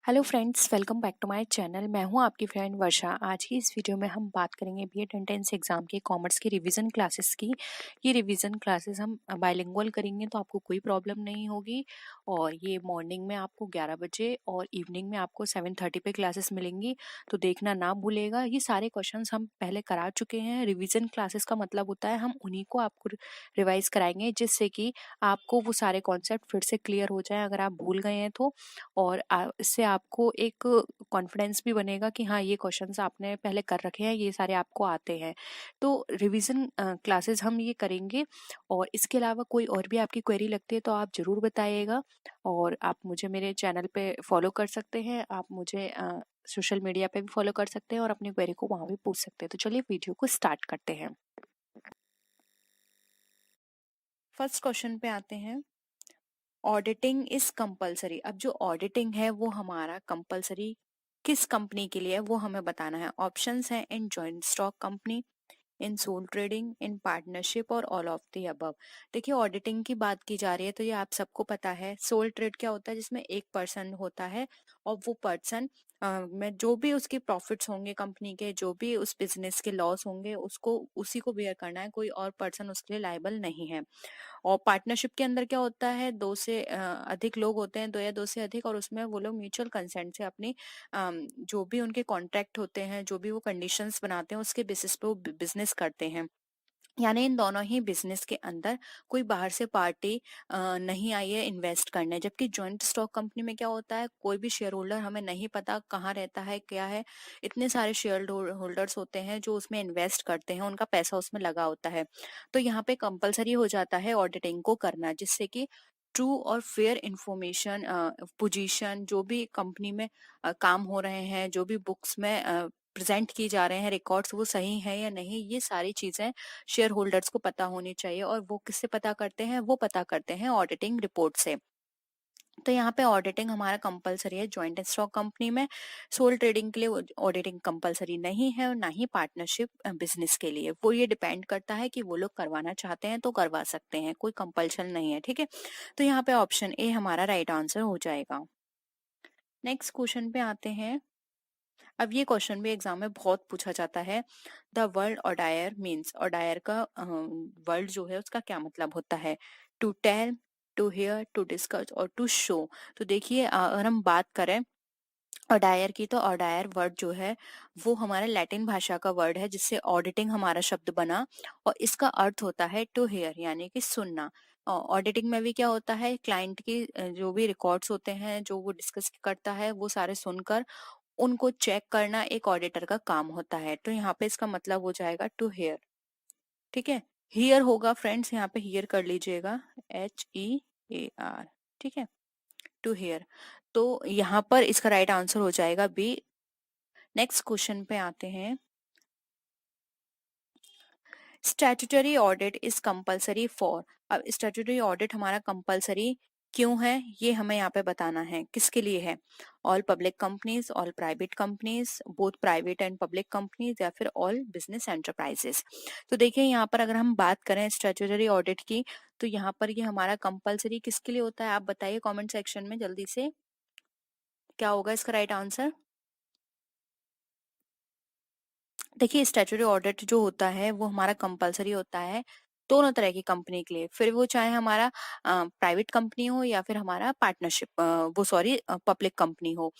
Hello friends, welcome back to my channel. मैं हूं आपकी फ्रेंड वर्षा। आज की इस वीडियो में हम बात करेंगे बीएड एंट्रेंस एग्जाम के कॉमर्स की रिवीजन क्लासेस की। ये रिवीजन क्लासेस हम बाइलिंगुअल करेंगे तो आपको कोई प्रॉब्लम नहीं होगी। और ये मॉर्निंग में आपको 11 बजे और इवनिंग में आपको 7:30 पे क्लासेस मिलेंगी, तो देखना ना भूलेगा। ये सारे क्वेश्चन हम पहले करा चुके हैं। रिविजन क्लासेस का मतलब होता है हम उन्हीं को आपको रिवाइज कराएंगे, जिससे कि आपको वो सारे कॉन्सेप्ट फिर से क्लियर हो जाए अगर आप भूल गए हैं तो। और इससे आपको एक कॉन्फिडेंस भी बनेगा कि हाँ, ये क्वेश्चंस आपने पहले कर रखे हैं, ये सारे आपको आते हैं। तो रिवीजन क्लासेस हम ये करेंगे। और इसके अलावा कोई और भी आपकी क्वेरी लगती है तो आप ज़रूर बताइएगा। और आप मुझे मेरे चैनल पे फॉलो कर सकते हैं, आप मुझे सोशल मीडिया पे भी फॉलो कर सकते हैं और अपनी क्वेरी को वहाँ भी पूछ सकते हैं। तो चलिए वीडियो को स्टार्ट करते हैं। फर्स्ट क्वेश्चन पे आते हैं। Auditing is compulsory. अब जो ऑडिटिंग है वो हमारा कंपलसरी किस कंपनी के लिए है वो हमें बताना है। ऑप्शंस हैं in joint stock company, in sole trading, in partnership और ऑल ऑफ द अबव। देखिए, ऑडिटिंग की बात की जा रही है तो ये आप सबको पता है। सोल ट्रेड क्या होता है? जिसमें एक पर्सन होता है और वो पर्सन में जो भी उसके प्रॉफिट्स होंगे, कंपनी के जो भी उस बिजनेस के लॉस होंगे, उसको उसी को बेयर करना है, कोई और पर्सन उसके लिए लायबल नहीं है। और पार्टनरशिप के अंदर क्या होता है? दो से अधिक लोग होते हैं, दो या दो से अधिक, और उसमें वो लोग म्यूचुअल कंसेंट से अपनी जो भी उनके कॉन्ट्रैक्ट होते हैं, जो भी वो कंडीशंस बनाते हैं, उसके बेसिस पे वो बिजनेस करते हैं। यानी इन दोनों ही बिजनेस के अंदर कोई बाहर से पार्टी नहीं आई है इन्वेस्ट करने। जबकि जॉइंट स्टॉक कंपनी में क्या होता है? कोई भी शेयर होल्डर हमें नहीं पता कहाँ रहता है, क्या है। इतने सारे शेयर होल्डर्स होते हैं जो उसमें इन्वेस्ट करते हैं, उनका पैसा उसमें लगा होता है। तो यहाँ पे कंपलसरी हो जाता है ऑडिटिंग को करना, जिससे कि ट्रू और फेयर इंफॉर्मेशन, पोजीशन, जो भी कंपनी में काम हो रहे हैं, जो भी बुक्स में प्रेजेंट की जा रहे हैं रिकॉर्ड्स, वो सही है या नहीं, ये सारी चीजें शेयर होल्डर्स को पता होनी चाहिए। और वो किससे पता करते हैं? वो पता करते हैं ऑडिटिंग रिपोर्ट से। तो यहाँ पे ऑडिटिंग हमारा कंपलसरी है जॉइंट स्टॉक कंपनी में। सोल ट्रेडिंग के लिए ऑडिटिंग कंपलसरी नहीं है, और ना ही पार्टनरशिप बिजनेस के लिए। वो ये डिपेंड करता है कि वो लोग करवाना चाहते हैं तो करवा सकते हैं, कोई कंपल्शन नहीं है। ठीक है, तो यहाँ पे ऑप्शन ए हमारा राइट आंसर हो जाएगा। नेक्स्ट क्वेश्चन पे आते हैं। अब ये क्वेश्चन भी एग्जाम में बहुत पूछा जाता है। The word audire means, audire का वर्ड जो है उसका क्या मतलब होता है? To tell, to hear, to discuss और टू शो। तो देखिए, अगर हम बात करें ऑडायर की, तो ऑडायर वर्ड जो है वो हमारा लैटिन भाषा का वर्ड है, जिससे ऑडिटिंग हमारा शब्द बना। और इसका अर्थ होता है टू हियर, यानी कि सुनना। ऑडिटिंग में भी क्या होता है? क्लाइंट की जो भी रिकॉर्ड्स होते हैं, जो वो डिस्कस करता है, वो सारे सुनकर उनको चेक करना एक ऑडिटर का काम होता है। तो यहाँ पे इसका मतलब हो जाएगा टू हियर। ठीक है, हियर होगा फ्रेंड्स, यहाँ पे हियर कर लीजिएगा, HEAR। ठीक है, टू हियर। तो यहाँ पर इसका राइट आंसर हो जाएगा बी। नेक्स्ट क्वेश्चन पे आते हैं। Statutory audit is compulsory for. अब स्टैट्यूटरी ऑडिट हमारा कंपलसरी क्यों है, ये हमें यहाँ पे बताना है। किसके लिए है? All public companies, all private companies, both private and public companies, या फिर ऑल बिजनेस एंटरप्राइजेस। तो देखिए, यहाँ पर अगर हम बात करें स्टैट्यूटरी ऑडिट की, तो यहाँ पर ये हमारा कंपलसरी किसके लिए होता है? आप बताइए कमेंट सेक्शन में जल्दी से, क्या होगा इसका राइट आंसर? देखिए, स्टैट्यूटरी ऑडिट जो होता है वो हमारा कंपलसरी होता है दोनों तरह की कंपनी के लिए, फिर वो चाहे हमारा प्राइवेट कंपनी हो या फिर हमारा पार्टनरशिप, वो सॉरी पब्लिक कंपनी हो।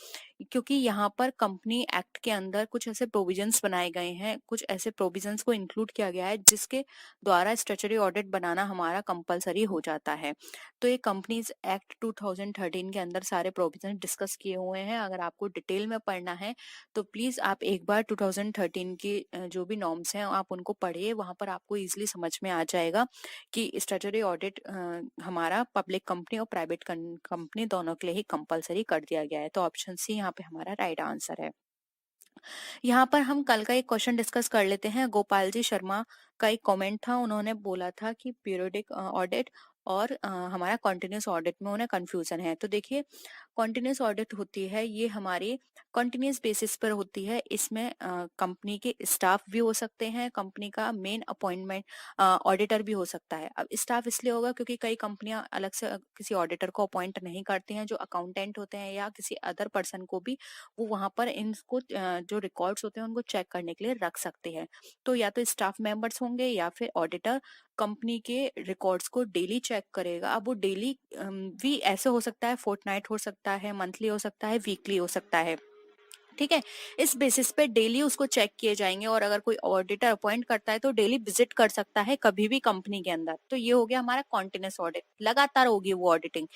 क्योंकि यहाँ पर कंपनी एक्ट के अंदर कुछ ऐसे प्रोविजंस बनाए गए हैं, कुछ ऐसे प्रोविजंस को इंक्लूड किया गया है जिसके द्वारा स्टैट्यूटरी ऑडिट बनाना हमारा कंपलसरी हो जाता है। तो ये कंपनीज एक्ट 2013 के अंदर सारे प्रोविजन डिस्कस किए हुए हैं। अगर आपको डिटेल में पढ़ना है तो प्लीज आप एक बार 2013 की जो भी नॉर्म्स हैं आप उनको पढ़िए, वहां पर आपको इजीली समझ में आ जाएगा कि स्टैट्यूटरी ऑडिट हमारा पब्लिक कंपनी और प्राइवेट कंपनी दोनों के लिए ही कंपलसरी कर दिया गया है। तो ऑप्शन सी यहाँ पे हमारा राइट आंसर है। यहाँ पर हम कल का एक क्वेश्चन डिस्कस कर लेते हैं। गोपाल जी शर्मा का एक कमेंट था, उन्होंने बोला था कि पीरियोडिक ऑडिट और हमारा कंटिन्यूस ऑडिट में उन्हें कंफ्यूजन है। तो देखिए कंटिन्यूस ऑडिट होती है, ये हमारी कंटिन्यूस बेसिस पर होती है। इसमें कंपनी के स्टाफ भी हो सकते हैं, कंपनी का मेन अपॉइंटमेंट ऑडिटर भी हो सकता है। अब स्टाफ इसलिए होगा क्योंकि कई कंपनियां अलग से किसी ऑडिटर को अपॉइंट नहीं करती हैं, जो अकाउंटेंट होते हैं या किसी अदर पर्सन को भी वो वहां पर इनको जो रिकॉर्ड्स होते हैं उनको चेक करने के लिए रख सकते हैं। तो या तो स्टाफ मेंबर्स होंगे या फिर ऑडिटर कंपनी के रिकॉर्ड्स को डेली चेक करेगा। अब वो डेली भी ऐसे हो सकता है, फोर्टनाइट हो सकता है, मंथली हो सकता है, वीकली हो सकता है, ठीक है। इस बेसिस पे डेली उसको चेक किए जाएंगे, और अगर कोई ऑडिटर अपॉइंट करता है तो डेली विजिट कर सकता है कभी भी कंपनी के अंदर। तो ये हो गया हमारा कॉन्टिन्यूस ऑडिट, लगातार होगी वो ऑडिटिंग।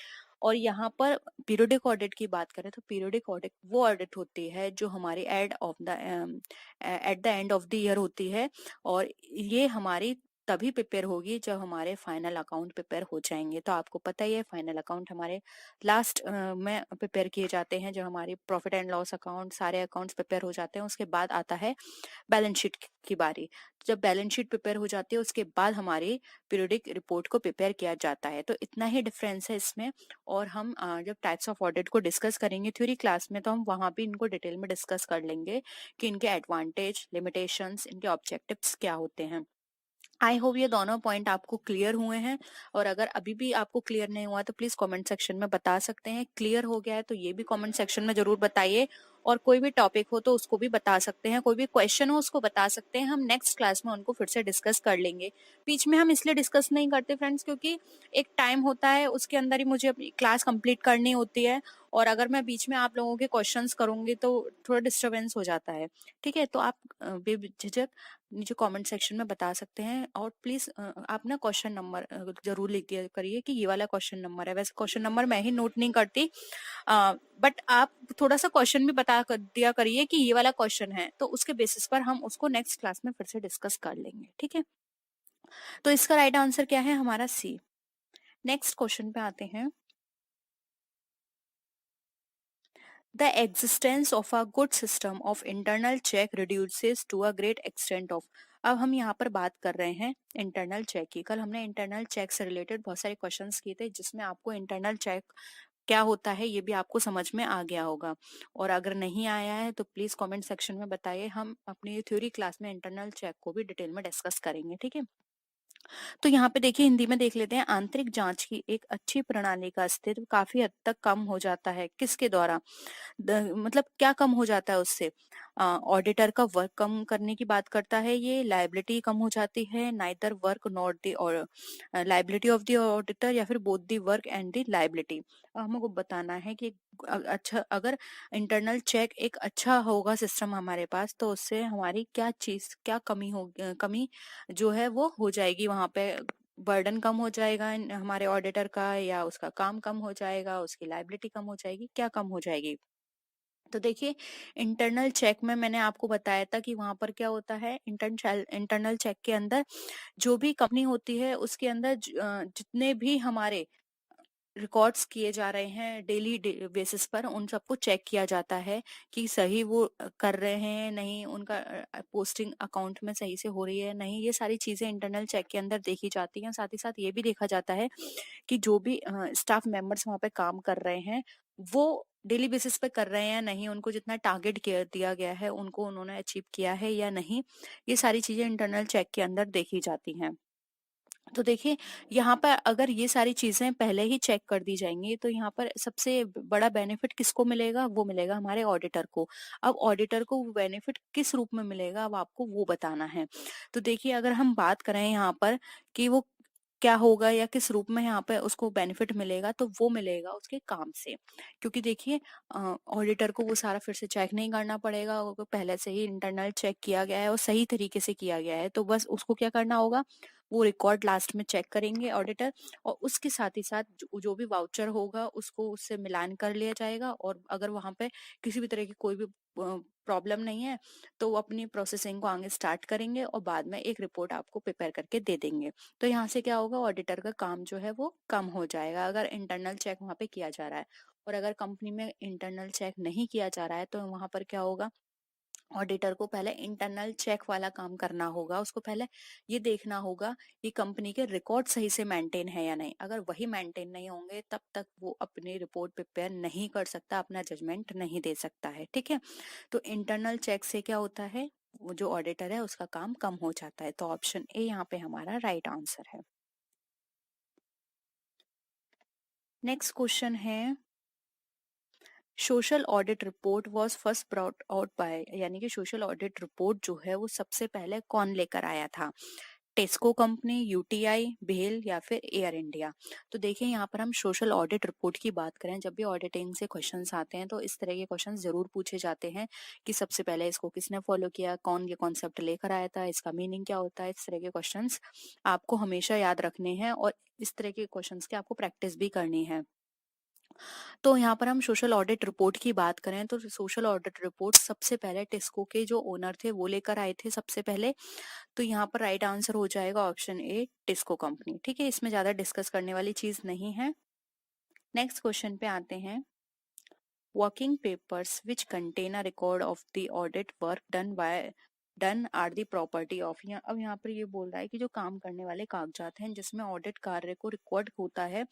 और यहाँ पर पीरियोडिक ऑडिट की बात करें तो पीरियोडिक ऑडिट वो ऑडिट होती है जो हमारी eight the end of the year होती है, और ये हमारी तभी प्रिपेयर होगी जब हमारे फाइनल अकाउंट प्रिपेयर हो जाएंगे। तो आपको पता ही है फाइनल अकाउंट हमारे लास्ट में प्रिपेयर किए जाते हैं। जब हमारी प्रॉफिट एंड लॉस अकाउंट सारे अकाउंट्स प्रिपेयर हो जाते हैं उसके बाद आता है बैलेंस शीट की बारी। जब बैलेंस शीट प्रिपेयर हो जाती है उसके बाद हमारी पीरियोडिक रिपोर्ट को प्रिपेयर किया जाता है। तो इतना ही डिफरेंस है इसमें। और हम जब टाइप्स ऑफ ऑडिट को डिस्कस करेंगे थ्योरी क्लास में तो हम वहां भी इनको डिटेल में डिस्कस कर लेंगे कि इनके एडवांटेज, लिमिटेशंस, इनके ऑब्जेक्टिव्स क्या होते हैं। आई होप ये दोनों पॉइंट आपको क्लियर हुए हैं। और अगर अभी भी आपको क्लियर नहीं हुआ तो प्लीज कमेंट सेक्शन में बता सकते हैं। क्लियर हो गया है तो ये भी कमेंट सेक्शन में जरूर बताइए। और कोई भी टॉपिक हो तो उसको भी बता सकते हैं, कोई भी क्वेश्चन हो उसको बता सकते हैं, हम नेक्स्ट क्लास में उनको फिर से डिस्कस कर लेंगे। बीच में हम इसलिए डिस्कस नहीं करते फ्रेंड्स क्योंकि एक टाइम होता है उसके अंदर ही मुझे अपनी क्लास कंप्लीट करनी होती है, और अगर मैं बीच में आप लोगों के क्वेश्चंस करूंगी तो थोड़ा डिस्टरबेंस हो जाता है। ठीक है, तो आप बेझिझक नीचे कमेंट सेक्शन में बता सकते हैं। और प्लीज आप ना क्वेश्चन नंबर जरूर लिख दिया करिए कि ये वाला क्वेश्चन नंबर है। वैसे क्वेश्चन नंबर मैं ही नोट नहीं करती, बट आप थोड़ा सा क्वेश्चन भी दिया करिए कि ये वाला क्वेश्चन है, तो उसके बेसिस पर हम उसको नेक्स्ट क्लास में फिर से डिस्कस कर लेंगे। ठीक है, तो इसका राइट आंसर क्या है हमारा सी। नेक्स्ट क्वेश्चन पे आते हैं। The existence of a good system of internal check reduces to a great extent of। अब हम यहाँ पर बात कर रहे हैं इंटरनल चेक की। कल हमने इंटरनल चेक से रिलेटेड बहुत सारे क्वेश्चंस किए थे जिसमें आपको इंटरनल चेक क्या होता है ये भी आपको समझ में आ गया होगा। और अगर नहीं आया है तो प्लीज कमेंट सेक्शन में बताइए, हम अपनी थ्योरी क्लास में इंटरनल चेक को भी डिटेल में डिस्कस करेंगे। ठीक है, तो यहाँ पे देखिए हिंदी में देख लेते हैं। आंतरिक जांच की एक अच्छी प्रणाली का अस्तित्व काफी हद तक कम हो जाता है किसके द्वारा? मतलब क्या कम हो जाता है उससे? ऑडिटर का वर्क कम करने की बात करता है ये, लाइबिलिटी कम हो जाती है, नाइदर वर्क नॉट द और लाइबिलिटी ऑफ द ऑडिटर, या फिर both the work and the liability. हमको बताना है कि अच्छा अगर इंटरनल चेक एक अच्छा होगा सिस्टम हमारे पास तो उससे हमारी क्या चीज क्या कमी हो कमी जो है वो हो जाएगी वहां पे। बर्डन कम हो जाएगा हमारे ऑडिटर का, या उसका काम कम हो जाएगा, उसकी लाइबिलिटी कम हो जाएगी, क्या कम हो जाएगी? तो देखिए इंटरनल चेक में मैंने आपको बताया था कि वहां पर क्या होता है। इंटरनल चेक के अंदर जो भी कंपनी होती है उसके अंदर जितने भी हमारे रिकॉर्ड्स किए जा रहे हैं डेली बेसिस पर उन सबको चेक किया जाता है कि सही वो कर रहे हैं नहीं, उनका पोस्टिंग अकाउंट में सही से हो रही है नहीं, ये सारी चीजें इंटरनल चेक के अंदर देखी जाती हैं। साथ ही साथ ये भी देखा जाता है कि जो भी स्टाफ मेंबर्स वहाँ पे काम कर रहे हैं वो डेली बेसिस पे कर रहे हैं या नहीं, उनको जितना टारगेट दिया गया है उनको उन्होंने अचीव किया है या नहीं, ये सारी चीजें इंटरनल चेक के अंदर देखी जाती हैं। तो देखिए यहाँ पर अगर ये सारी चीजें पहले ही चेक कर दी जाएंगी तो यहाँ पर सबसे बड़ा बेनिफिट किसको मिलेगा? वो मिलेगा हमारे ऑडिटर को। अब ऑडिटर को वो बेनिफिट किस रूप में मिलेगा अब आपको वो बताना है। तो देखिए अगर हम बात करें यहाँ पर कि वो क्या होगा या किस रूप में यहाँ पे उसको बेनिफिट मिलेगा, तो वो मिलेगा उसके काम से। क्योंकि देखिए ऑडिटर को वो सारा फिर से चेक नहीं करना पड़ेगा, वो पहले से ही इंटरनल चेक किया गया है और सही तरीके से किया गया है, तो बस उसको क्या करना होगा, वो रिकॉर्ड लास्ट में चेक करेंगे ऑडिटर, और उसके साथ ही साथ जो भी वाउचर होगा उसको उससे मिलान कर लिया जाएगा। और अगर वहां पे किसी भी तरह की कोई भी प्रॉब्लम नहीं है तो वो अपनी प्रोसेसिंग को आगे स्टार्ट करेंगे और बाद में एक रिपोर्ट आपको प्रिपेयर करके दे देंगे। तो यहाँ से क्या होगा, ऑडिटर का काम जो है वो कम हो जाएगा अगर इंटरनल चेक वहां पे किया जा रहा है। और अगर कंपनी में इंटरनल चेक नहीं किया जा रहा है तो वहां पर क्या होगा, ऑडिटर को पहले इंटरनल चेक वाला काम करना होगा, उसको पहले ये देखना होगा कि कंपनी के रिकॉर्ड सही से मेंटेन है या नहीं। अगर वही मेंटेन नहीं होंगे तब तक वो अपनी रिपोर्ट प्रिपेयर नहीं कर सकता, अपना जजमेंट नहीं दे सकता है। ठीक है, तो इंटरनल चेक से क्या होता है, वो जो ऑडिटर है उसका काम कम हो जाता है। तो ऑप्शन ए यहाँ पे हमारा राइट आंसर है। नेक्स्ट क्वेश्चन है, social audit report was first brought out by, यानी कि सोशल ऑडिट रिपोर्ट जो है वो सबसे पहले कौन लेकर आया था, टेस्को कंपनी, यूटीआई, भेल या फिर एयर इंडिया। तो देखिए यहाँ पर हम सोशल ऑडिट रिपोर्ट की बात करें, जब भी ऑडिटिंग से क्वेश्चंस आते हैं तो इस तरह के क्वेश्चंस जरूर पूछे जाते हैं कि सबसे पहले इसको किसने फॉलो किया, कौन ये कॉन्सेप्ट लेकर आया था, इसका मीनिंग क्या होता है। इस तरह के क्वेश्चंस आपको हमेशा याद रखने हैं और इस तरह के क्वेश्चंस की आपको प्रैक्टिस भी करनी है। तो यहाँ पर हम सोशल ऑडिट रिपोर्ट की बात करें तो सोशल ऑडिट रिपोर्ट सबसे पहले टेस्को के जो ओनर थे वो लेकर आए थे सबसे पहले। तो यहाँ पर राइट आंसर हो जाएगा ऑप्शन ए, टिस्को कंपनी। ठीक है, इसमें ज्यादा डिस्कस करने वाली चीज नहीं है। नेक्स्ट क्वेश्चन पे आते हैं, working papers which contain a record of the audit work done are the property of. अब यहाँ पर ये बोल रहा है कि जो काम करने वाले कागजात हैं जिसमें ऑडिट कार्य को रिकॉर्ड होता है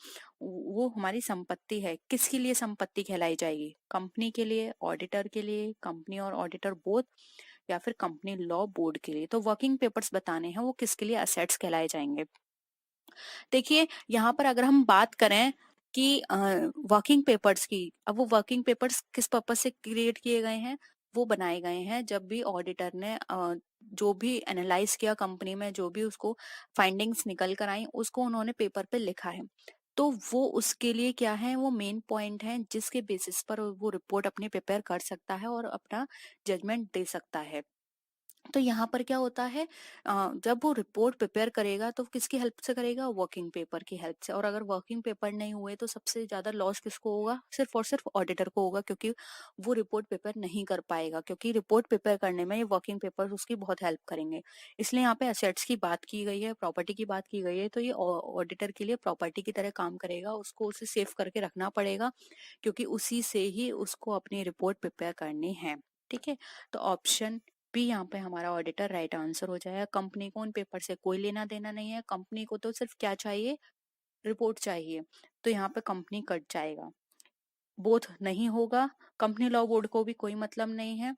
वो हमारी संपत्ति है। किसके लिए संपत्ति कहलाई जाएगी, कंपनी के लिए, ऑडिटर के लिए, कंपनी और ऑडिटर बोथ, या फिर कंपनी लॉ बोर्ड के लिए। तो वर्किंग पेपर्स बताने हैं वो किसके लिए असेट्स कहलाए जाएंगे। देखिए यहाँ पर अगर हम बात करें कि वर्किंग पेपर्स की, अब वो वर्किंग पेपर्स किस पर्पज से क्रिएट किए गए हैं, वो बनाए गए हैं जब भी ऑडिटर ने जो भी एनालाइज किया कंपनी में, जो भी उसको फाइंडिंग्स निकल कर आई उसको उन्होंने पेपर पे लिखा है। तो वो उसके लिए क्या है, वो मेन पॉइंट है जिसके बेसिस पर वो रिपोर्ट अपनी प्रिपेयर कर सकता है और अपना जजमेंट दे सकता है। तो यहाँ पर क्या होता है, जब वो रिपोर्ट प्रिपेयर करेगा तो किसकी हेल्प से करेगा, वर्किंग पेपर की हेल्प से। और अगर वर्किंग पेपर नहीं हुए तो सबसे ज्यादा लॉस किसको होगा, सिर्फ और सिर्फ ऑडिटर को होगा, क्योंकि वो रिपोर्ट प्रिपेयर नहीं कर पाएगा। क्योंकि रिपोर्ट प्रिपेयर करने में ये वर्किंग पेपर उसकी बहुत हेल्प करेंगे। इसलिए यहाँ पे असेट्स की बात की गई है, प्रॉपर्टी की बात की गई है, तो ये ऑडिटर के लिए प्रॉपर्टी की तरह काम करेगा। उसको उसे सेव करके रखना पड़ेगा क्योंकि उसी से ही उसको अपनी रिपोर्ट प्रिपेयर करनी है। ठीक है, तो ऑप्शन बी यहाँ पे हमारा ऑडिटर राइट आंसर हो जाएगा। कंपनी को उन पेपर से कोई लेना देना नहीं है, कंपनी को तो सिर्फ क्या चाहिए, रिपोर्ट चाहिए। तो यहाँ पे कंपनी कट जाएगा, बोथ नहीं होगा। कंपनी लॉ बोर्ड को भी कोई मतलब नहीं है,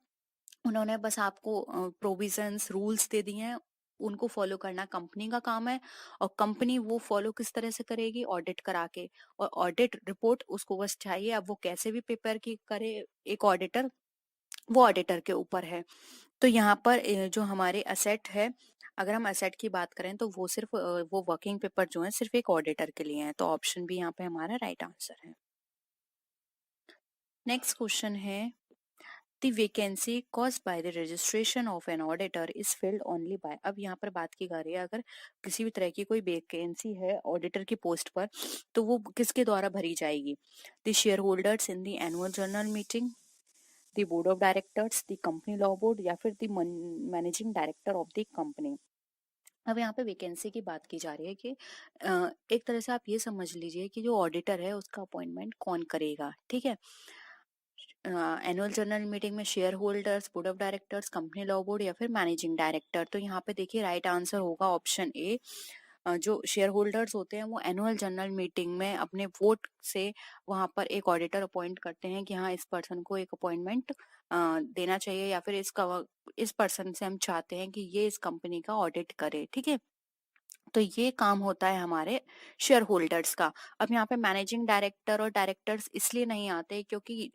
उन्होंने बस आपको प्रोविजंस रूल्स दे दिए हैं, उनको फॉलो करना कंपनी का काम है। और कंपनी वो फॉलो किस तरह से करेगी, ऑडिट करा के। और ऑडिट रिपोर्ट उसको बस चाहिए, अब वो कैसे भी पेपर की करे एक ऑडिटर, वो ऑडिटर के ऊपर है। तो यहाँ पर जो हमारे असेट है, अगर हम असेट की बात करें तो वो सिर्फ वो वर्किंग पेपर जो है सिर्फ एक ऑडिटर के लिए है। तो ऑप्शन बी यहाँ पे हमारा राइट आंसर है। नेक्स्ट क्वेश्चन है, the vacancy caused by the registration of an auditor is filled only by. अब यहाँ पर बात की जा रही है, अगर किसी भी तरह की कोई वैकेंसी है ऑडिटर की पोस्ट पर तो वो किसके द्वारा भरी जाएगी, the share holders in the annual general meeting, the board of directors, the company law board, या फिर the managing director of the company. अब यहाँ पे वैकेंसी की बात की जा रही है कि एक तरह से आप ये समझ लीजिए कि जो ऑडिटर है उसका अपॉइंटमेंट कौन करेगा। ठीक है, एनुअल जनरल मीटिंग में share holders, board of directors, company law board, या फिर मैनेजिंग डायरेक्टर। तो यहाँ पे देखिए राइट आंसर होगा ऑप्शन ए। जो शेयर होल्डर्स होते हैं वो एनुअल जनरल मीटिंग में अपने वोट से वहां पर एक ऑडिटर अपॉइंट करते हैं कि हाँ इस पर्सन को एक अपॉइंटमेंट देना चाहिए, या फिर इस पर्सन से हम चाहते हैं कि ये इस कंपनी का ऑडिट करे। ठीक है, तो ये काम होता है हमारे शेयर होल्डर्स का। अब यहाँ पे मैनेजिंग डायरेक्टर और डायरेक्टर्स इसलिए नहीं आते क्योंकि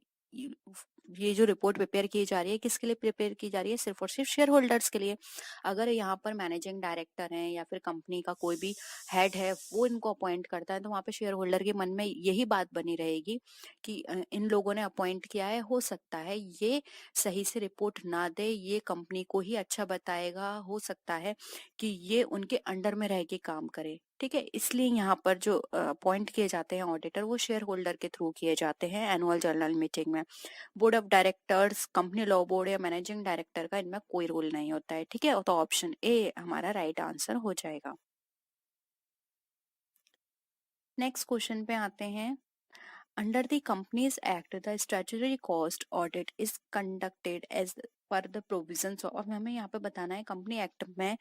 ये जो रिपोर्ट प्रिपेयर की जा रही है किसके लिए प्रिपेयर की जा रही है, सिर्फ और सिर्फ शेयर होल्डर्स के लिए। अगर यहाँ पर मैनेजिंग डायरेक्टर है या फिर कंपनी का कोई भी हेड है वो इनको अपॉइंट करता है तो वहाँ पे शेयर होल्डर के मन में यही बात बनी रहेगी कि इन लोगों ने अपॉइंट किया है, हो सकता है ये सही से रिपोर्ट ना दे, ये कंपनी को ही अच्छा बताएगा, हो सकता है कि ये उनके अंडर में रह के काम करे। ठीक है, इसलिए यहाँ पर जो अपॉइंट किए जाते हैं ऑडिटर वो शेयर होल्डर के थ्रू किए जाते हैं एनुअल जनरल मीटिंग में। Board of directors, company law board या मैनेजिंग डायरेक्टर का इनमें कोई रोल नहीं होता है। ठीक है, तो ऑप्शन ए हमारा राइट आंसर हो जाएगा। नेक्स्ट क्वेश्चन पे आते हैं, under the companies act the statutory cost audit is conducted as per the provisions और हमें यहाँ पे बताना है कंपनी एक्ट में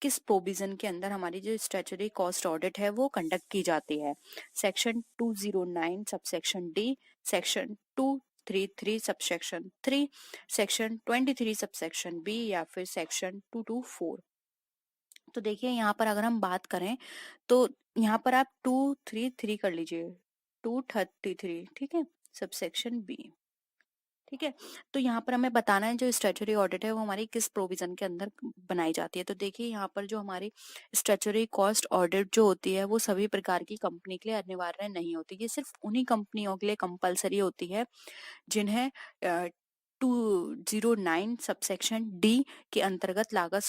किस प्रोविजन के अंदर हमारी जो स्टैट्यूटरी कॉस्ट ऑडिट है वो कंडक्ट की जाती है। Section 209 subsection D, section 233 subsection 3, section 23 subsection B या फिर सेक्शन 224। तो देखिए यहाँ पर अगर हम बात करें तो यहाँ पर आप 233 कर लीजिए, 233, ठीक है, सबसेक्शन बी। ठीक है, तो यहाँ पर हमें बताना है जो स्टैट्यूटरी ऑडिट है वो हमारी किस प्रोविजन के अंदर बनाई जाती है। तो देखिए यहाँ पर जो हमारी स्टैट्यूटरी कॉस्ट ऑडिट जो होती है वो सभी प्रकार की कंपनी के लिए अनिवार्य नहीं होती, ये सिर्फ उन्हीं कंपनियों के लिए कंपलसरी होती है जिन्हें 209 सबसेक्शन डी के अंतर्गत लागत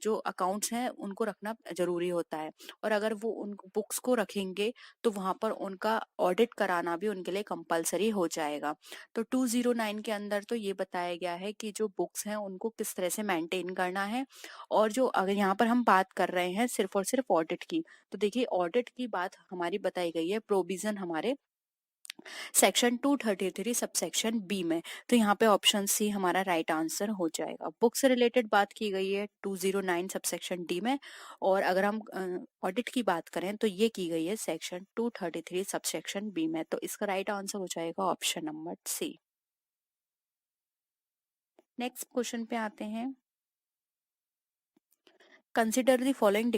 जो अकाउंट्स हैं उनको रखना जरूरी होता है, और अगर वो उन बुक्स को रखेंगे तो वहां पर उनका ऑडिट कराना भी उनके लिए कंपलसरी हो जाएगा। तो 209 के अंदर तो ये बताया गया है कि जो बुक्स हैं उनको किस तरह से मेंटेन करना है। और जो अगर यहाँ पर हम बात कर रहे हैं सिर्फ और सिर्फ ऑडिट की, तो देखिए ऑडिट की बात हमारी बताई गई है प्रोविजन हमारे सेक्शन 233 सबसेक्शन बी में। तो यहाँ पे ऑप्शन सी हमारा राइट आंसर हो जाएगा। बुक से रिलेटेड बात की गई है 209 सबसेक्शन डी में, और अगर हम ऑडिट की बात करें तो ये की गई है सेक्शन 233 सबसेक्शन बी में। तो इसका राइट आंसर हो जाएगा option number C. Next question पे आते हैं। Consider the following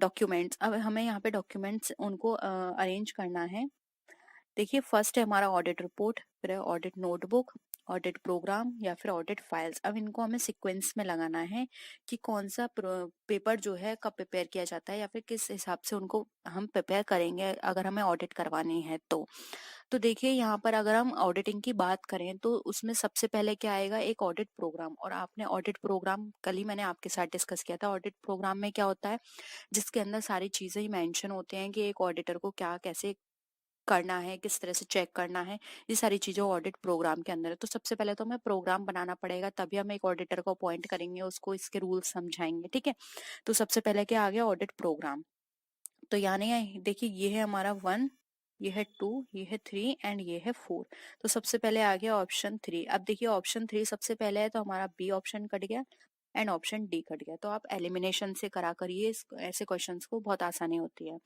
documents. अब हमें यहाँ पे डॉक्यूमेंट्स उनको अरेंज करना है। देखिए फर्स्ट है हमारा ऑडिट रिपोर्ट, फिर है ऑडिट नोटबुक, ऑडिट प्रोग्राम या फिर ऑडिट फाइल्स। अब इनको हमें सीक्वेंस में लगाना है कि कौन सा पेपर जो है कब प्रिपेयर किया जाता है या फिर किस हिसाब से उनको हम प्रिपेयर करेंगे अगर हमें ऑडिट करवानी है तो देखिए यहाँ पर अगर हम ऑडिटिंग की बात करें तो उसमें सबसे पहले क्या आएगा, एक ऑडिट प्रोग्राम। और आपने ऑडिट प्रोग्राम कल ही मैंने आपके साथ डिस्कस किया था। ऑडिट प्रोग्राम में क्या होता है, जिसके अंदर सारी चीजें ही मेंशन होते हैं कि एक ऑडिटर को क्या कैसे करना है, किस तरह से चेक करना है, ये सारी चीजें ऑडिट प्रोग्राम के अंदर है। तो सबसे पहले तो हमें प्रोग्राम बनाना पड़ेगा, तभी हम एक ऑडिटर को अपॉइंट करेंगे, उसको इसके रूल्स समझाएंगे। ठीक है, तो सबसे पहले क्या आ गया, ऑडिट प्रोग्राम। तो यानी देखिए ये है हमारा 1, ये है 2, ये है 3 एंड ये है 4। तो सबसे पहले आ गया ऑप्शन 3। अब देखिए ऑप्शन 3 सबसे पहले है तो हमारा बी ऑप्शन कट गया एंड ऑप्शन डी कट गया। तो आप एलिमिनेशन से करा करिए, ऐसे क्वेश्चंस को बहुत आसानी होती है।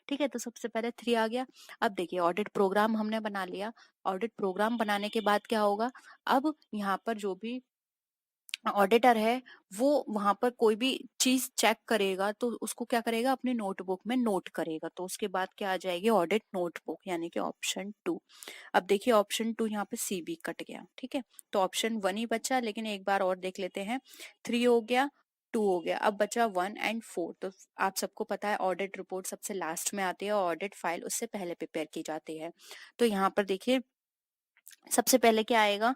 ठीक है, तो सबसे पहले 3 आ गया। अब देखिए ऑडिट प्रोग्राम हमने बना लिया। ऑडिट प्रोग्राम बनाने के बाद क्या होगा, अब यहाँ पर जो भी ऑडिटर है वो वहां पर कोई भी चीज चेक करेगा तो उसको क्या करेगा, अपनी नोटबुक में नोट करेगा। तो उसके बाद क्या आ जाएगी, ऑडिट नोटबुक, यानी कि ऑप्शन 2। अब देखिए ऑप्शन 2 यहाँ पे सी बी कट गया। ठीक है, तो ऑप्शन 1 ही बचा, लेकिन एक बार और देख लेते हैं। 3 हो गया, 2 हो गया, अब बचा 1 एंड 4। तो आप सबको पता है ऑडिट रिपोर्ट सबसे लास्ट में आती है और ऑडिट फाइल उससे पहले प्रिपेयर की जाती है। तो यहाँ पर देखिए सबसे पहले क्या आएगा,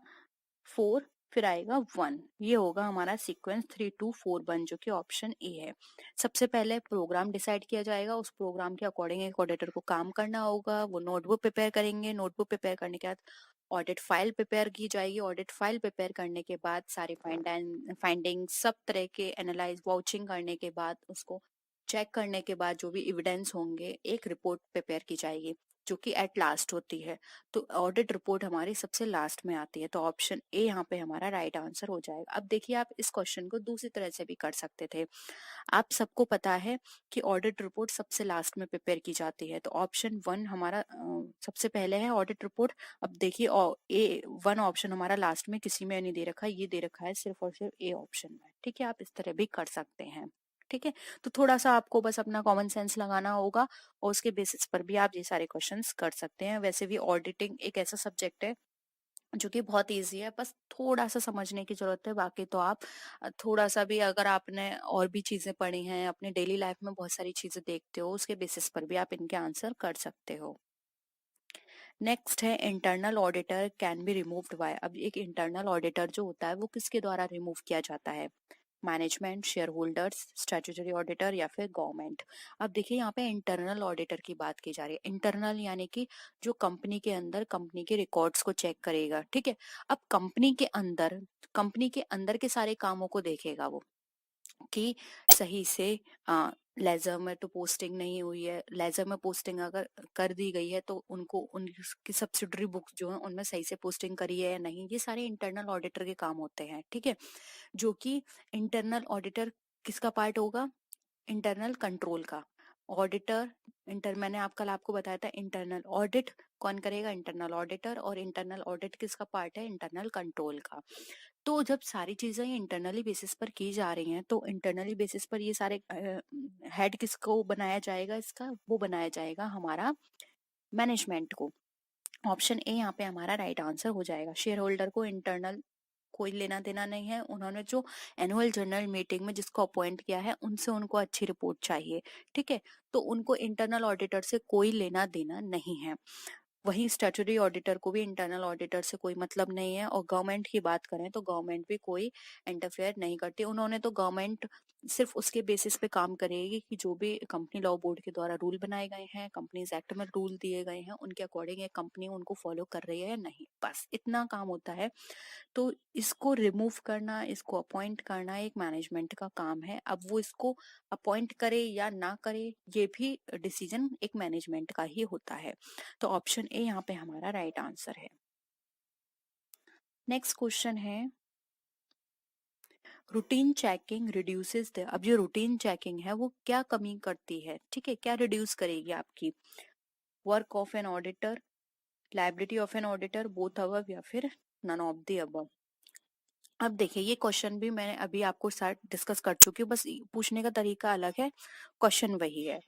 4, फिर आएगा 1। ये होगा हमारा सीक्वेंस 3 2 4 1, जो कि ऑप्शन ए है। सबसे पहले प्रोग्राम डिसाइड किया जाएगा, उस प्रोग्राम के अकॉर्डिंग एक ऑडिटर को काम करना होगा। वो नोटबुक प्रिपेयर करेंगे, नोटबुक प्रिपेयर करने के बाद ऑडिट फाइल प्रिपेयर की जाएगी। ऑडिट फाइल प्रिपेयर करने के बाद सारी फाइंडिंग सब तरह के एनालाइज वाउचिंग करने के बाद उसको चेक करने के बाद जो भी एविडेंस होंगे एक रिपोर्ट प्रिपेयर की जाएगी, जो कि एट लास्ट होती है। तो ऑडिट रिपोर्ट हमारी सबसे लास्ट में आती है। तो ऑप्शन ए यहाँ पे हमारा राइट आंसर हो जाएगा। अब देखिए आप इस क्वेश्चन को दूसरी तरह से भी कर सकते थे। आप सबको पता है कि ऑडिट रिपोर्ट सबसे लास्ट में प्रिपेयर की जाती है, तो ऑप्शन 1 हमारा सबसे पहले है ऑडिट रिपोर्ट। अब देखिए ए 1 ऑप्शन हमारा लास्ट में किसी में नहीं दे रखा है, ये दे रखा है सिर्फ और सिर्फ ए ऑप्शन में। ठीक है, आप इस तरह भी कर सकते हैं। ठीक है, तो थोड़ा सा आपको बस अपना कॉमन सेंस लगाना होगा और उसके बेसिस पर भी आप ये सारे क्वेश्चंस कर सकते हैं। वैसे भी ऑडिटिंग एक ऐसा सब्जेक्ट है जो कि बहुत इजी है, बस थोड़ा सा समझने की जरूरत है। बाकी तो आप थोड़ा सा भी अगर आपने और भी चीजें पढ़ी हैं, अपने डेली लाइफ में बहुत सारी चीजें देखते हो, उसके बेसिस पर भी आप इनके आंसर कर सकते हो। नेक्स्ट है internal auditor can be removed by. अब एक इंटरनल ऑडिटर जो होता है वो किसके द्वारा रिमूव किया जाता है, management, share holders, statutory auditor या फिर गवर्नमेंट। अब देखिए यहाँ पे इंटरनल ऑडिटर की बात की जा रही है। इंटरनल यानी कि जो कंपनी के अंदर कंपनी के रिकॉर्ड्स को चेक करेगा। ठीक है, अब कंपनी के अंदर के सारे कामों को देखेगा वो। कि सही से लेजर में तो पोस्टिंग नहीं हुई है, लेजर में पोस्टिंग अगर कर दी गई है तो उनको उनकी सब्सिडरी बुक्स जो है उनमें सही से पोस्टिंग करी है या नहीं, ये सारे इंटरनल ऑडिटर के काम होते हैं। ठीक है, जो कि इंटरनल ऑडिटर किसका पार्ट होगा? इंटरनल कंट्रोल का। ऑडिटर मैंने कल आपको बताया था इंटरनल ऑडिट कौन करेगा? Internal auditor. और इंटरनल ऑडिट किसका पार्ट है? इंटरनल कंट्रोल का। तो जब सारी चीजें इंटरनली बेसिस पर की जा रही हैं तो इंटरनली बेसिस पर ये सारे हेड किसको बनाया जाएगा? इसका वो बनाया जाएगा हमारा मैनेजमेंट को। ऑप्शन ए यहाँ पे हमारा राइट आंसर हो जाएगा। शेयर होल्डर को इंटरनल कोई लेना देना नहीं है, उन्होंने जो एनुअल जनरल मीटिंग में जिसको अपॉइंट किया है उनसे उनको अच्छी रिपोर्ट चाहिए। ठीक है, तो उनको इंटरनल ऑडिटर से कोई लेना देना नहीं है। वहीं स्टैट्यूटरी ऑडिटर को भी इंटरनल ऑडिटर से कोई मतलब नहीं है। और गवर्नमेंट की बात करें तो गवर्नमेंट भी कोई इंटरफेयर नहीं करती। उन्होंने तो गवर्नमेंट सिर्फ उसके बेसिस पे काम करेगी कि जो भी कंपनी लॉ बोर्ड के द्वारा रूल बनाए गए हैं, कंपनीज एक्ट में रूल दिए गए हैं, उनके अकॉर्डिंग ये कंपनी उनको फॉलो कर रही है या नहीं, बस इतना काम होता है। तो इसको रिमूव करना, इसको अपॉइंट करना एक मैनेजमेंट का काम है। अब वो इसको अपॉइंट करे या ना करे ये भी डिसीजन एक मैनेजमेंट का ही होता है। तो ऑप्शन ए यहाँ पे हमारा राइट आंसर है। नेक्स्ट क्वेश्चन है रूटीन चेकिंग रिड्यूसेस द। अब जो रूटीन चेकिंग है वो क्या कमी करती है? ठीक है, क्या रिड्यूस करेगी आपकी? Work of an auditor, liability of an auditor, both above या फिर नन ऑफ द अबव। अब देखिए ये क्वेश्चन भी मैंने अभी आपको साथ डिस्कस कर चुकी हूँ, बस पूछने का तरीका अलग है, क्वेश्चन वही है।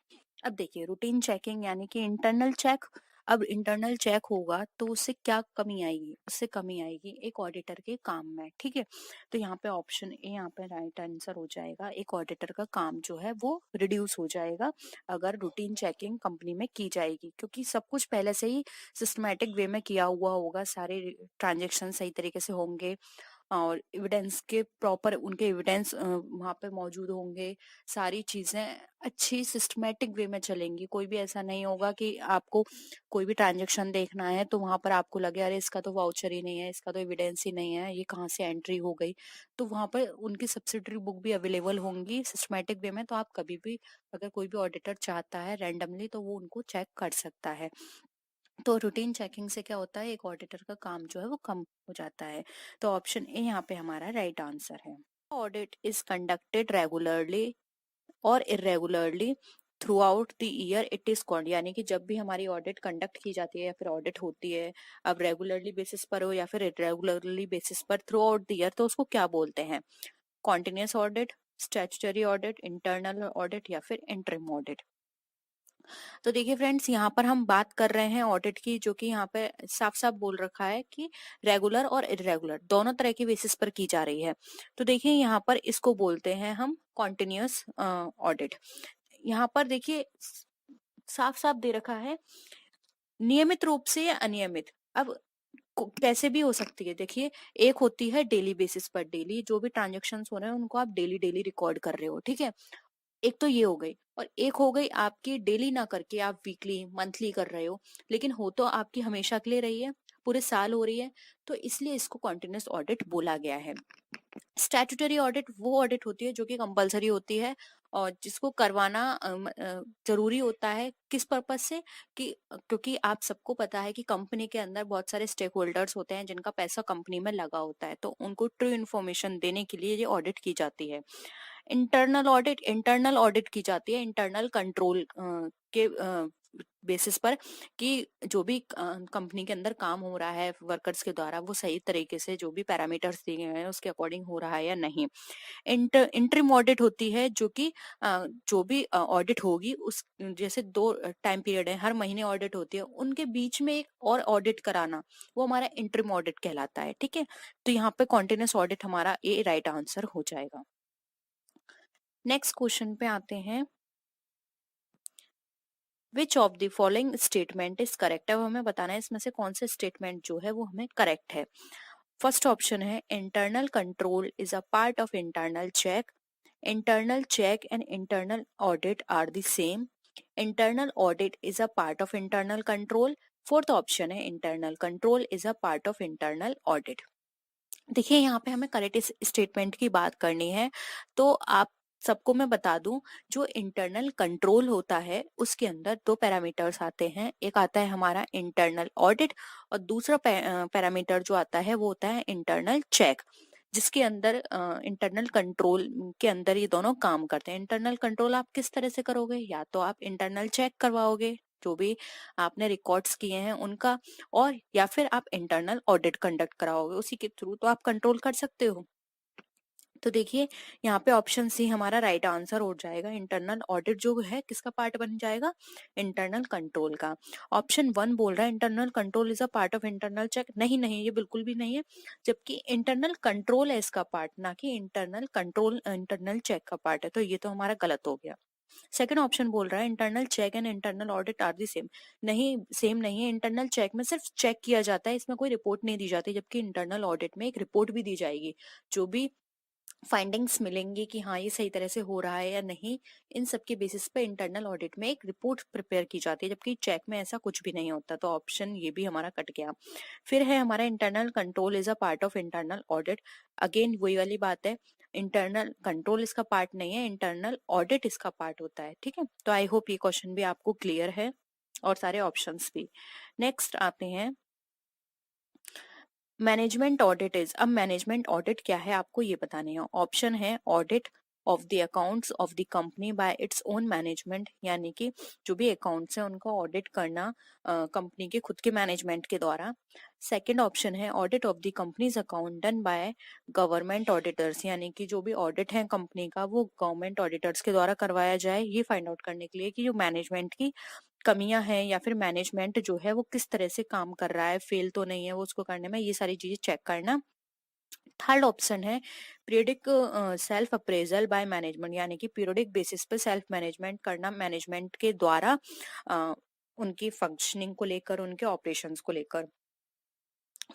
अब देखिए रूटीन चेकिंग यानी कि इंटरनल चेक। अब इंटरनल चेक होगा तो उससे क्या कमी आएगी? उससे कमी आएगी एक ऑडिटर के काम में। ठीक है, तो यहाँ पे ऑप्शन ए यहाँ पे राइट आंसर हो जाएगा। एक ऑडिटर का काम जो है वो रिड्यूस हो जाएगा अगर रूटीन चेकिंग कंपनी में की जाएगी, क्योंकि सब कुछ पहले से ही सिस्टमैटिक वे में किया हुआ होगा, सारे ट्रांजेक्शन सही तरीके से होंगे और एविडेंस के प्रॉपर उनके एविडेंस वहां पे मौजूद होंगे। सारी चीजें अच्छी सिस्टमेटिक वे में चलेंगी। कोई भी ऐसा नहीं होगा कि आपको कोई भी ट्रांजेक्शन देखना है तो वहां पर आपको लगे अरे इसका तो वाउचर ही नहीं है, इसका तो एविडेंस ही नहीं है, ये कहाँ से एंट्री हो गई। तो वहां पर उनकी सब्सिडरी बुक भी अवेलेबल होंगी सिस्टमेटिक वे में, तो आप कभी भी अगर कोई भी ऑडिटर चाहता है रैंडमली तो वो उनको चेक कर सकता है। तो रूटीन चेकिंग से क्या होता है एक ऑडिटर का काम जो है वो कम हो जाता है। तो ऑप्शन ए यहाँ पे हमारा राइट आंसर है। ऑडिट इज कंडक्टेड रेगुलरली और irregularly through out the year it is called. यानी कि जब भी हमारी ऑडिट कंडक्ट की जाती है या फिर ऑडिट होती है, अब रेगुलरली बेसिस पर हो या फिर इरेगुलरली बेसिस पर थ्रू आउट द ईयर, तो उसको क्या बोलते हैं? Continuous audit, statutory audit, internal audit या फिर इंटरिम ऑडिट। तो देखिए फ्रेंड्स यहाँ पर हम बात कर रहे हैं ऑडिट की, जो कि यहाँ पे साफ साफ बोल रखा है कि रेगुलर और इरेगुलर दोनों तरह की बेसिस पर की जा रही है। तो देखिए यहाँ पर इसको बोलते हैं हम कॉन्टिन्यूस ऑडिट। यहाँ पर देखिए साफ साफ दे रखा है नियमित रूप से या अनियमित। अब कैसे भी हो सकती है। देखिए एक होती है डेली बेसिस पर, डेली जो भी ट्रांजेक्शन हो रहे हैं उनको आप डेली डेली रिकॉर्ड कर रहे हो। ठीक है, एक तो ये हो गई। और एक हो गई आपकी डेली ना करके आप वीकली मंथली कर रहे हो, लेकिन हो तो आपकी हमेशा के लिए रही है, पूरे साल हो रही है, तो इसलिए इसको कॉन्टिन्यूस ऑडिट बोला गया है। स्टैट्यूटरी ऑडिट वो ऑडिट होती है जो कि कंपलसरी होती है और जिसको करवाना जरूरी होता है। किस पर्पज से? कि क्योंकि आप सबको पता है कि कंपनी के अंदर बहुत सारे स्टेक होल्डर्स होते हैं जिनका पैसा कंपनी में लगा होता है, तो उनको ट्रू इन्फॉर्मेशन देने के लिए ये ऑडिट की जाती है। इंटरनल ऑडिट की जाती है इंटरनल कंट्रोल के बेसिस पर, कि जो भी कंपनी के अंदर काम हो रहा है वर्कर्स के द्वारा वो सही तरीके से जो भी पैरामीटर्स दिए गए हैं उसके अकॉर्डिंग हो रहा है या नहीं। इंटरिम ऑडिट होती है जो कि जो भी ऑडिट होगी उस जैसे 2 टाइम पीरियड है, हर महीने ऑडिट होती है, उनके बीच में एक और ऑडिट कराना वो हमारा इंटरिम ऑडिट कहलाता है। ठीक है, तो यहाँ पे कॉन्टिन्यूस ऑडिट हमारा ए राइट आंसर हो जाएगा। नेक्स्ट क्वेश्चन पे आते हैं, विच of the following statement is correct. अब हमें बताना है इसमें से कौन से स्टेटमेंट जो है वो हमें करेक्ट है। फर्स्ट ऑप्शन है internal control is a part of internal check, internal check and internal audit are the same, internal audit is a part of internal control. Fourth option है internal control is a part of internal audit. देखिए यहाँ पे हमें correct statement की बात करनी है, तो आप सबको मैं बता दूं, जो इंटरनल कंट्रोल होता है उसके अंदर दो पैरामीटर्स आते हैं। एक आता है हमारा इंटरनल ऑडिट, और दूसरा पैरामीटर जो आता है वो होता है इंटरनल चेक, जिसके अंदर इंटरनल कंट्रोल के अंदर ये दोनों काम करते हैं। इंटरनल कंट्रोल आप किस तरह से करोगे, या तो आप इंटरनल चेक करवाओगे जो भी आपने रिकॉर्ड्स किए हैं उनका, और या फिर आप इंटरनल ऑडिट कंडक्ट कराओगे, उसी के थ्रू तो आप कंट्रोल कर सकते हो। तो देखिए यहाँ पे ऑप्शन सी हमारा राइट आंसर हो जाएगा। इंटरनल ऑडिट जो है किसका पार्ट बन जाएगा, इंटरनल कंट्रोल का। ऑप्शन वन बोल रहा है internal control is a part of internal check. नहीं नहीं, ये बिल्कुल भी नहीं है, जबकि इंटरनल कंट्रोल है इसका पार्ट, ना कि इंटरनल कंट्रोल इंटरनल चेक का पार्ट है। तो ये तो हमारा गलत हो गया। सेकंड ऑप्शन बोल रहा है internal check and internal audit are the same. नहीं, सेम नहीं है। इंटरनल चेक में सिर्फ चेक किया जाता है, इसमें कोई रिपोर्ट नहीं दी जाती, जबकि इंटरनल ऑडिट में एक रिपोर्ट भी दी जाएगी। जो भी फाइंडिंग्स मिलेंगे कि हाँ ये सही तरह से हो रहा है या नहीं, इन सब के बेसिस पे इंटरनल ऑडिट में एक रिपोर्ट प्रिपेयर की जाती है, जबकि चेक में ऐसा कुछ भी नहीं होता। तो ऑप्शन ये भी हमारा कट गया। फिर है हमारा internal control is a part of internal audit. Again वही वाली बात है, इंटरनल कंट्रोल इसका पार्ट नहीं है, इंटरनल ऑडिट इसका पार्ट होता है। ठीक है, तो आई होप ये क्वेश्चन भी आपको क्लियर है और सारे ऑप्शंस भी। नेक्स्ट आते हैं मैनेजमेंट ऑडिट इज। अब मैनेजमेंट ऑडिट क्या है आपको ये बताने हैं। ऑप्शन है audit of the accounts of the company by its own management, यानी कि जो भी अकाउंट्स है उनको ऑडिट करना कंपनी के खुद के मैनेजमेंट के द्वारा। सेकंड ऑप्शन है audit of the companies account done by government auditors, यानी कि जो भी ऑडिट है कंपनी का वो गवर्नमेंट ऑडिटर्स के द्वारा करवाया जाए, ये फाइंड आउट करने के लिए कि जो मैनेजमेंट की कमियां हैं या फिर मैनेजमेंट जो है वो किस तरह से काम कर रहा है, फेल तो नहीं है वो उसको करने में, ये सारी चीजें चेक करना। थर्ड ऑप्शन है periodic self appraisal by management, यानी कि पीरियडिक बेसिस पे सेल्फ मैनेजमेंट करना मैनेजमेंट के द्वारा उनकी फंक्शनिंग को लेकर, उनके ऑपरेशंस को लेकर।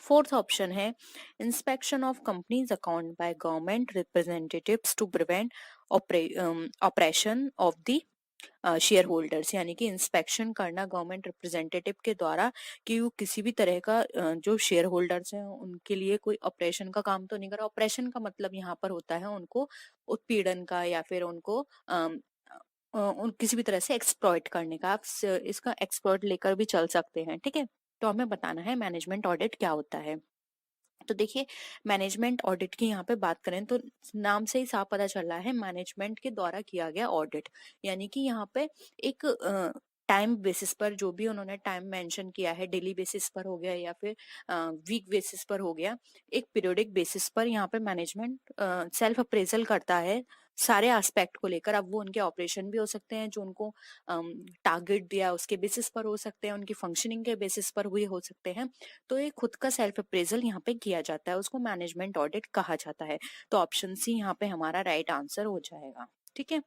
फोर्थ ऑप्शन है inspection of companies account by government representatives to prevent operation of the shareholders, यानी कि इंस्पेक्शन करना गवर्नमेंट रिप्रेजेंटेटिव के द्वारा कि वो किसी भी तरह का जो शेयर होल्डर्स हैं उनके लिए कोई ऑपरेशन का काम तो नहीं कर रहा। ऑपरेशन का मतलब यहाँ पर होता है उनको उत्पीड़न का, या फिर उनको किसी भी तरह से एक्सप्लॉइट करने का। आप इसका एक्सप्लॉइट लेकर भी चल सकते हैं। ठीक है, तो हमें बताना है मैनेजमेंट ऑडिट क्या होता है। तो देखिए मैनेजमेंट ऑडिट की यहाँ पे बात करें तो नाम से ही साफ पता चल रहा है मैनेजमेंट के द्वारा किया गया ऑडिट, यानी कि यहाँ पे एक टाइम बेसिस पर जो भी उन्होंने टाइम मेंशन किया है, डेली बेसिस पर हो गया या फिर वीक बेसिस पर हो गया, एक पीरियोडिक बेसिस पर यहाँ पे मैनेजमेंट सेल्फ अप्रेजल करता है सारे एस्पेक्ट को लेकर। अब वो उनके ऑपरेशन भी हो सकते हैं जो उनको टारगेट दिया उसके बेसिस पर हो सकते हैं, उनकी फंक्शनिंग के बेसिस पर हुए हो सकते हैं। तो ये खुद का सेल्फ अप्रेजल यहाँ पे किया जाता है, उसको मैनेजमेंट ऑडिट कहा जाता है। तो ऑप्शन सी यहाँ पे हमारा राइट आंसर हो जाएगा। ठीक है,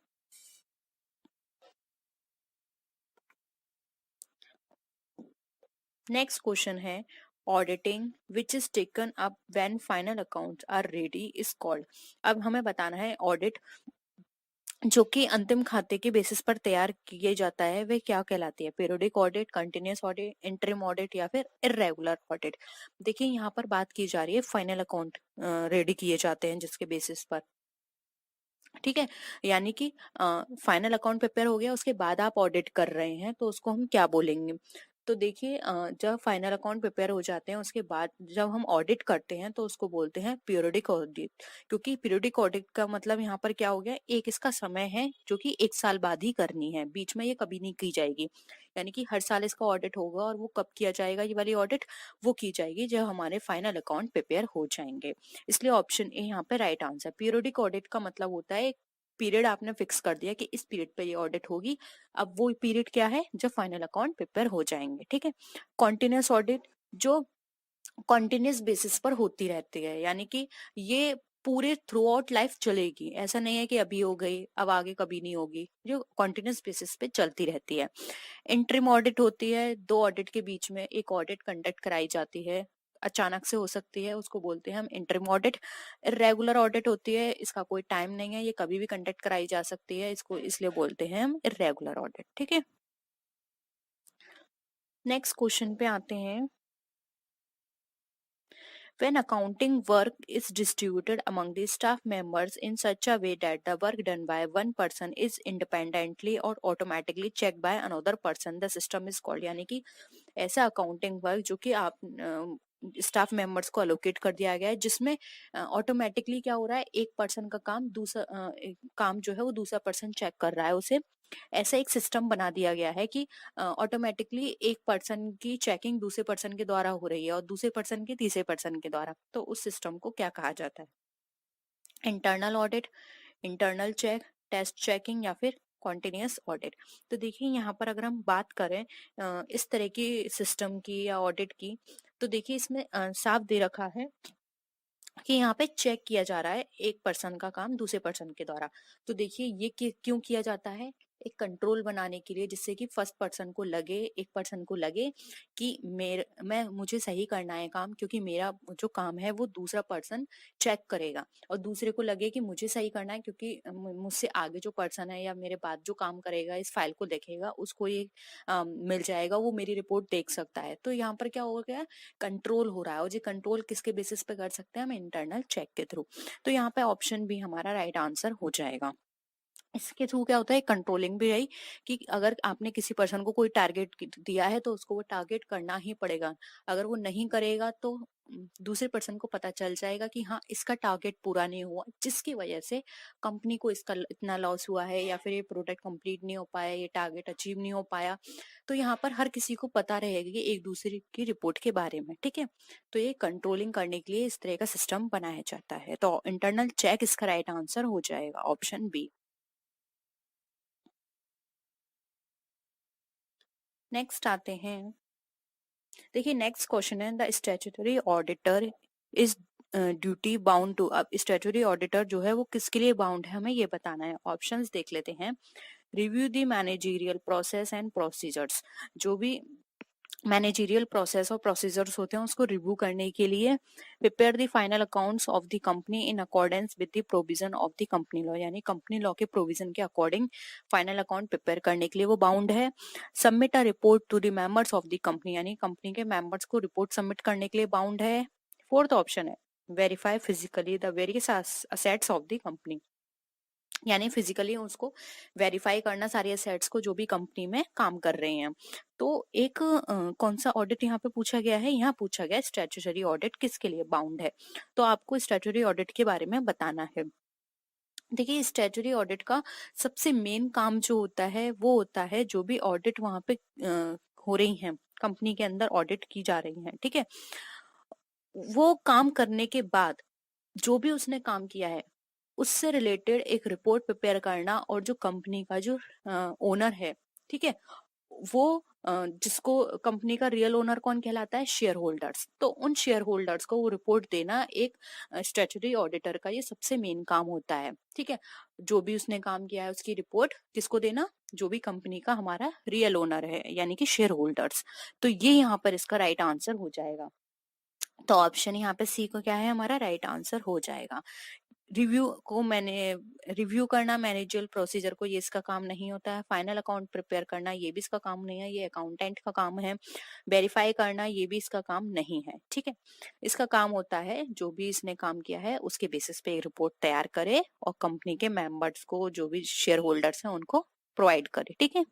नेक्स्ट क्वेश्चन है auditing which is taken up when final accounts are ready is called. अब हमें बताना है ऑडिट जो कि अंतिम खाते के बेसिस पर तैयार किए जाता है वे क्या कहलाती है, periodic audit, continuous audit, interim audit या फिर इरेगुलर ऑडिट। देखिए यहाँ पर बात की जा रही है फाइनल अकाउंट रेडी किए जाते हैं जिसके बेसिस पर। ठीक है, यानी कि फाइनल अकाउंट प्रिपेयर हो गया उसके बाद आप ऑडिट कर रहे हैं तो उसको हम क्या बोलेंगे। तो देखिए जब फाइनल अकाउंट प्रिपेयर हो जाते हैं उसके बाद जब हम ऑडिट करते हैं तो उसको बोलते हैं पीरियोडिक ऑडिट। क्योंकि पीरियोडिक ऑडिट का मतलब यहाँ पर क्या हो गया, एक इसका समय है जो कि 1 साल बाद ही करनी है, बीच में ये कभी नहीं की जाएगी। यानी कि हर साल इसका ऑडिट होगा, और वो कब किया जाएगा ये वाली ऑडिट, वो की जाएगी जब हमारे फाइनल अकाउंट प्रिपेयर हो जाएंगे। इसलिए ऑप्शन ए यहाँ पे राइट आंसर। पीरियोडिक ऑडिट का मतलब होता है पीरियड आपने फिक्स कर दिया कि इस पीरियड पे ये ऑडिट होगी। अब वो पीरियड क्या है, जब फाइनल अकाउंट प्रिपेयर हो जाएंगे। ठीक है, कॉन्टिन्यूस ऑडिट जो कॉन्टिन्यूस बेसिस पर होती रहती है, यानी कि ये पूरे थ्रू आउट लाइफ चलेगी, ऐसा नहीं है कि अभी हो गई अब आगे कभी नहीं होगी, जो कॉन्टिन्यूस बेसिस पे चलती रहती है। इंटरिम ऑडिट होती है, दो ऑडिट के बीच में एक ऑडिट कंडक्ट कराई जाती है, अचानक से हो सकती है, उसको बोलते हैं हम इंटरिम ऑडिट। इरेगुलर ऑडिट होती है, इसका कोई टाइम नहीं है, ये कभी भी कंडक्ट कराई जा सकती है, इसको इसलिए बोलते हैं हम इरेगुलर ऑडिट। ठीक है, नेक्स्ट क्वेश्चन पे आते हैं। when accounting work is distributed among the staff members in such a way that the work done by one person is independently or automatically checked by another person, the system is called। यानी कि ऐसा accounting work जो कि आप staff members को allocate कर दिया गया है, जिसमें ऑटोमेटिकली क्या हो रहा है, एक पर्सन का काम काम जो है वो दूसरा पर्सन चेक कर रहा है उसे। ऐसा एक सिस्टम बना दिया गया है कि ऑटोमेटिकली एक पर्सन की चेकिंग दूसरे पर्सन के द्वारा हो रही है और दूसरे पर्सन की तीसरे पर्सन के द्वारा। तो उस सिस्टम को क्या कहा जाता है? Internal audit, internal check, test checking या फिर कॉन्टिन्यूस ऑडिट। तो देखिए यहाँ पर अगर हम बात करें इस तरह की सिस्टम की या ऑडिट की, तो देखिए इसमें साफ दे रखा है कि यहाँ पे चेक किया जा रहा है एक पर्सन का काम दूसरे पर्सन के द्वारा। तो देखिए ये क्यों किया जाता है? एक कंट्रोल बनाने के लिए, जिससे कि फर्स्ट पर्सन को लगे, एक पर्सन को लगे कि मुझे सही करना है काम, क्योंकि मेरा जो काम है वो दूसरा पर्सन चेक करेगा, और दूसरे को लगे कि मुझे सही करना है क्योंकि मुझसे आगे जो पर्सन है या मेरे बाद जो काम करेगा, इस फाइल को देखेगा, उसको ये मिल जाएगा, वो मेरी रिपोर्ट देख सकता है। तो यहाँ पर क्या हो गया, कंट्रोल हो रहा है। और ये कंट्रोल किसके बेसिस पे कर सकते हैं? हम इंटरनल चेक के थ्रू। तो यहाँ पे ऑप्शन बी हमारा राइट आंसर हो जाएगा। इसके थ्रू क्या होता है, कंट्रोलिंग भी रही कि अगर आपने किसी पर्सन को कोई टारगेट दिया है तो उसको वो टारगेट करना ही पड़ेगा। अगर वो नहीं करेगा तो दूसरे पर्सन को पता चल जाएगा कि हाँ इसका टारगेट पूरा नहीं हुआ, जिसकी वजह से कंपनी को इसका इतना लॉस हुआ है, या फिर ये प्रोडक्ट कंप्लीट नहीं हो पाया, ये टारगेट अचीव नहीं हो पाया। तो यहाँ पर हर किसी को पता रहेगा कि एक दूसरे की रिपोर्ट के बारे में। ठीक है, तो ये कंट्रोलिंग करने के लिए इस तरह का सिस्टम बनाया जाता है। तो इंटरनल चेक इसका राइट आंसर हो जाएगा, ऑप्शन बी। नेक्स्ट आते हैं, देखिए नेक्स्ट क्वेश्चन है, the statutory auditor is duty bound to. अब स्टैट्यूटरी ऑडिटर जो है वो किसके लिए बाउंड है, हमें ये बताना है। ऑप्शंस देख लेते हैं। Review the managerial process and procedures, जो भी मैनेजरियल प्रोसेस और प्रोसीजर्स होते हैं उसको रिव्यू करने के लिए। Prepare the final accounts of the company in accordance with the provision of the company law, यानी कंपनी लॉ के प्रोविजन के अकॉर्डिंग फाइनल अकाउंट प्रिपेयर करने के लिए वो बाउंड है। Submit a report to the members of the company, यानी company के मेंबर्स को रिपोर्ट सबमिट करने के लिए बाउंड है। फोर्थ ऑप्शन है verify physically the various assets of the company, यानी फिजिकली उसको वेरीफाई करना सारी एसेट्स को जो भी कंपनी में काम कर रहे हैं। तो एक कौन सा ऑडिट यहाँ पे पूछा गया है? यहाँ पूछा गया स्टैट्यूटरी ऑडिट किसके लिए बाउंड है। तो आपको स्टैट्यूटरी ऑडिट के बारे में बताना है। देखिए स्टैट्यूटरी ऑडिट का सबसे मेन काम जो होता है वो होता है जो भी ऑडिट वहां पे हो रही है, कंपनी के अंदर ऑडिट की जा रही है, ठीक है, वो काम करने के बाद जो भी उसने काम किया है उससे रिलेटेड एक रिपोर्ट प्रिपेयर करना, और जो कंपनी का जो ओनर है, ठीक है, वो जिसको कंपनी का रियल ओनर कौन कहलाता है? Share holders. तो उन शेयर होल्डर्स को वो रिपोर्ट देना एक स्टैट्यूटरी ऑडिटर का ये सबसे मेन काम होता है। ठीक है, जो भी उसने काम किया है उसकी रिपोर्ट किसको देना? जो भी कंपनी का हमारा रियल ओनर है, यानी कि शेयर होल्डर्स। तो ये यहाँ पर इसका राइट आंसर हो जाएगा। तो ऑप्शन यहाँ पे सी को क्या है, हमारा राइट आंसर हो जाएगा। रिव्यू करना मैनेजरियल प्रोसीजर को, ये इसका काम नहीं होता है। फाइनल अकाउंट प्रिपेयर करना ये भी इसका काम नहीं है, ये अकाउंटेंट का काम है। वेरीफाई करना ये भी इसका काम नहीं है। ठीक है, इसका काम होता है जो भी इसने काम किया है उसके बेसिस पे एक रिपोर्ट तैयार करे और कंपनी के मेंबर्स को, जो भी शेयर होल्डर्स हैं, उनको प्रोवाइड करे। ठीक है,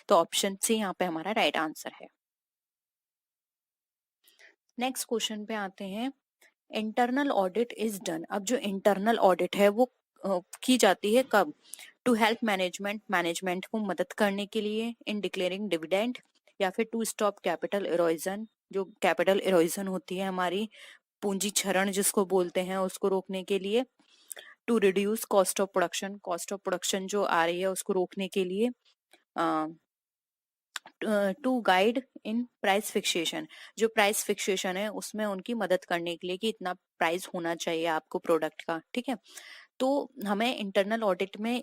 तो ऑप्शन सी यहाँ पे हमारा राइट आंसर है। नेक्स्ट क्वेश्चन पे आते हैं। Internal audit is done. अब जो इंटरनल ऑडिट है वो की जाती है कब? टू हेल्प मैनेजमेंट को मदद करने के लिए, इन डिक्लेयरिंग डिविडेंड, या फिर टू स्टॉप कैपिटल इरोजन, जो कैपिटल इरोजन होती है हमारी, पूंजी क्षरण जिसको बोलते हैं, उसको रोकने के लिए। To reduce cost of production जो आ रही है उसको रोकने के लिए। To guide in price fixation, जो प्राइस फिक्सेशन है उसमें उनकी मदद करने के लिए कि इतना प्राइस होना चाहिए आपको प्रोडक्ट का। ठीक है, तो हमें इंटरनल ऑडिट में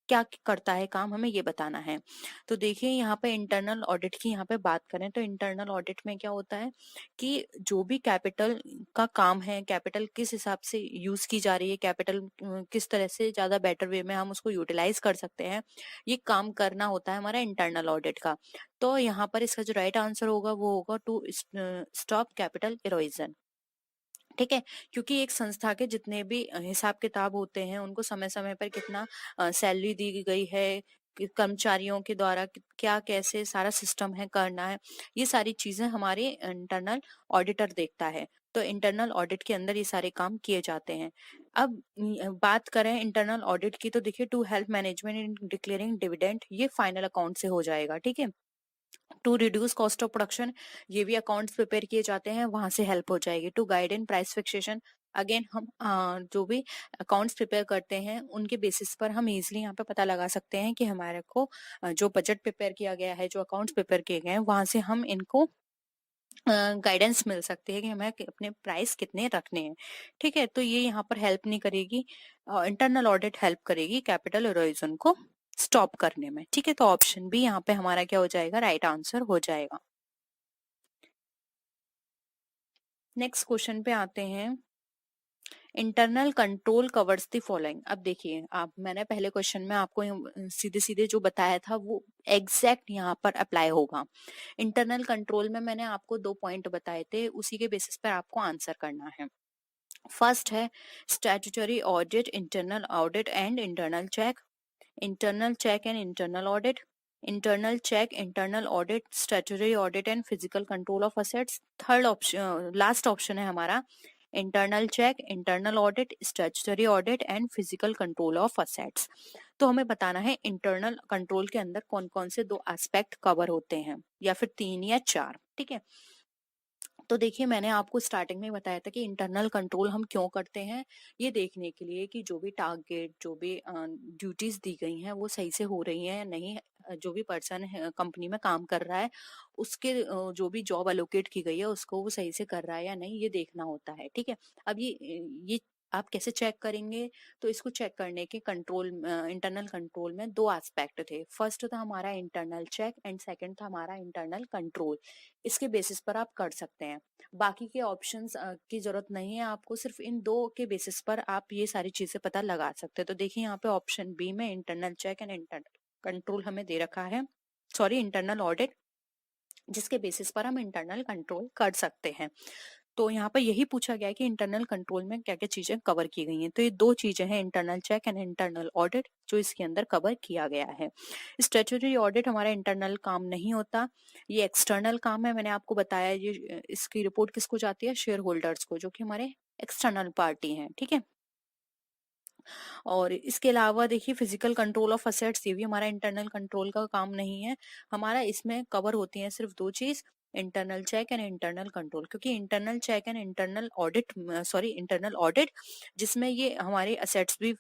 क्या करता है काम, हमें ये बताना है। तो देखिए यहाँ पे इंटरनल ऑडिट की यहाँ पे बात करें तो इंटरनल ऑडिट में क्या होता है कि जो भी कैपिटल का काम है, कैपिटल किस हिसाब से यूज की जा रही है, कैपिटल किस तरह से ज्यादा बेटर वे में हम उसको यूटिलाइज कर सकते हैं, ये काम करना होता है हमारा इंटरनल ऑडिट का। तो यहाँ पर इसका जो राइट आंसर होगा वो होगा टू स्टॉप कैपिटल इरोजन। ठीक है, क्योंकि एक संस्था के जितने भी हिसाब किताब होते हैं उनको समय समय पर कितना सैलरी दी गई है, कर्मचारियों के द्वारा क्या कैसे सारा सिस्टम है करना है, ये सारी चीजें हमारे इंटरनल ऑडिटर देखता है। तो इंटरनल ऑडिट के अंदर ये सारे काम किए जाते हैं। अब बात करें इंटरनल ऑडिट की, तो देखिए to help management in declaring dividend, ये फाइनल अकाउंट से हो जाएगा। ठीक है, to reduce cost of production, ये भी अकाउंट्स प्रिपेयर किए जाते हैं, वहां से हेल्प हो जाएगी। To guide in price fixation, again हम जो भी अकाउंट्स प्रिपेयर करते हैं उनके बेसिस पर हम इजीली यहाँ पे पता लगा सकते हैं कि हमारे को जो बजट प्रिपेयर किया गया है, जो अकाउंट्स प्रिपेयर किए गए हैं, वहां से हम इनको गाइडेंस मिल सकती है कि हमें अपने प्राइस कितने रखने हैं। ठीक है, तो ये यहाँ पर हेल्प नहीं करेगी, इंटरनल ऑडिट हेल्प करेगी कैपिटल इरोजन को स्टॉप करने में। ठीक है, तो ऑप्शन बी यहाँ पे हमारा क्या हो जाएगा, राइट आंसर हो जाएगा। नेक्स्ट क्वेश्चन पे आते हैं, internal control covers the following. अब देखिए आप, मैंने पहले क्वेश्चन में आपको सीधे सीधे जो बताया था वो एग्जैक्ट यहाँ पर अप्लाई होगा। इंटरनल कंट्रोल में मैंने आपको 2 पॉइंट बताए थे, उसी के बेसिस पर आपको आंसर करना है। फर्स्ट है statutory audit, internal audit and internal check, internal check and internal audit, internal check, internal audit, statutory audit and physical control of assets। Third option, last option है हमारा internal check, internal audit, statutory audit and physical control of assets. तो हमें बताना है internal control के अंदर कौन कौन से 2 एस्पेक्ट कवर होते हैं, या फिर 3 या 4। ठीक है, तो देखिए मैंने आपको स्टार्टिंग में बताया था कि इंटरनल कंट्रोल हम क्यों करते हैं, ये देखने के लिए कि जो भी टारगेट, जो भी ड्यूटीज दी गई हैं वो सही से हो रही हैं या नहीं, जो भी पर्सन कंपनी में काम कर रहा है उसके जो भी जॉब एलोकेट की गई है उसको वो सही से कर रहा है या नहीं, ये देखना होता है। ठीक है, अब ये आप कैसे चेक करेंगे, तो इसको चेक करने के कंट्रोल, इंटरनल कंट्रोल में 2 एस्पेक्ट थे। फर्स्ट था हमारा इंटरनल चेक एंड सेकंड था हमारा इंटरनल कंट्रोल। इसके बेसिस पर आप कर सकते हैं, बाकी के ऑप्शंस की जरूरत नहीं है आपको, सिर्फ इन 2 के बेसिस पर आप ये सारी चीजें पता लगा सकते हैं। तो देखिए यहाँ पे ऑप्शन बी में internal check and internal control हमें दे रखा है, सॉरी इंटरनल ऑडिट, जिसके बेसिस पर हम इंटरनल कंट्रोल कर सकते हैं। तो यहाँ पर यही पूछा गया है कि इंटरनल कंट्रोल में क्या क्या चीजें कवर की गई हैं, तो ये 2 चीजें हैं, internal check and internal audit, जो इसके अंदर कवर किया गया है। स्टैट्यूटरी ऑडिट हमारा इंटरनल काम नहीं होता, ये एक्सटर्नल काम है। मैंने आपको बताया ये इसकी रिपोर्ट किसको जाती है, शेयर होल्डर्स को, जो कि हमारे एक्सटर्नल पार्टी हैं। ठीक है, और इसके अलावा देखिए फिजिकल कंट्रोल ऑफ असेट्स, ये भी हमारा इंटरनल कंट्रोल का काम नहीं है। हमारा इसमें कवर होती है सिर्फ 2 चीज, internal check and internal control, क्योंकि internal check and internal audit, sorry internal audit, जिसमें ये हमारे असेट्स भी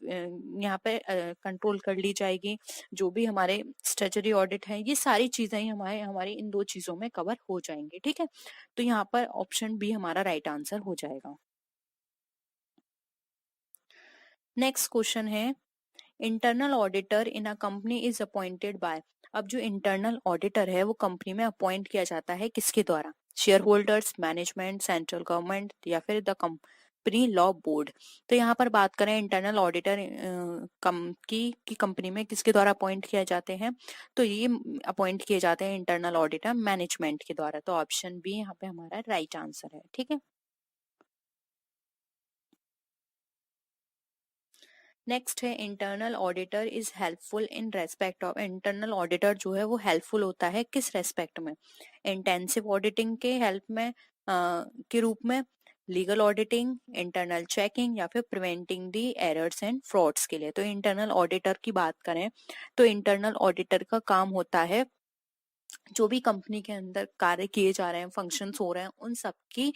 यहाँ पे कंट्रोल कर ली जाएगी, जो भी हमारे स्टैट्यूटरी ऑडिट है, ये सारी चीजें ही हमारे हमारी इन 2 चीजों में कवर हो जाएंगी। ठीक है, तो यहाँ पर ऑप्शन बी हमारा राइट आंसर हो जाएगा। नेक्स्ट क्वेश्चन है, internal auditor in a company is appointed by. अब जो इंटरनल ऑडिटर है वो कंपनी में अपॉइंट किया जाता है किसके द्वारा, share holders, management, central government, या फिर द कंपनी लॉ बोर्ड। तो यहाँ पर बात करें इंटरनल ऑडिटर की कंपनी में किसके द्वारा अपॉइंट किए जाते हैं, तो ये अपॉइंट किए जाते हैं इंटरनल ऑडिटर मैनेजमेंट के द्वारा। तो ऑप्शन बी यहाँ पे हमारा राइट आंसर है। ठीक है, नेक्स्ट है internal auditor is helpful in respect of. Internal auditor जो है वो हेल्पफुल होता है किस रेस्पेक्ट में, इंटेंसिव ऑडिटिंग के हेल्प में के रूप में, लीगल ऑडिटिंग, इंटरनल चेकिंग, या फिर preventing the errors and frauds के लिए। तो इंटरनल ऑडिटर की बात करें तो इंटरनल ऑडिटर का काम होता है जो भी कंपनी के अंदर कार्य किए जा रहे हैं, फंक्शंस हो रहे हैं, उन सब की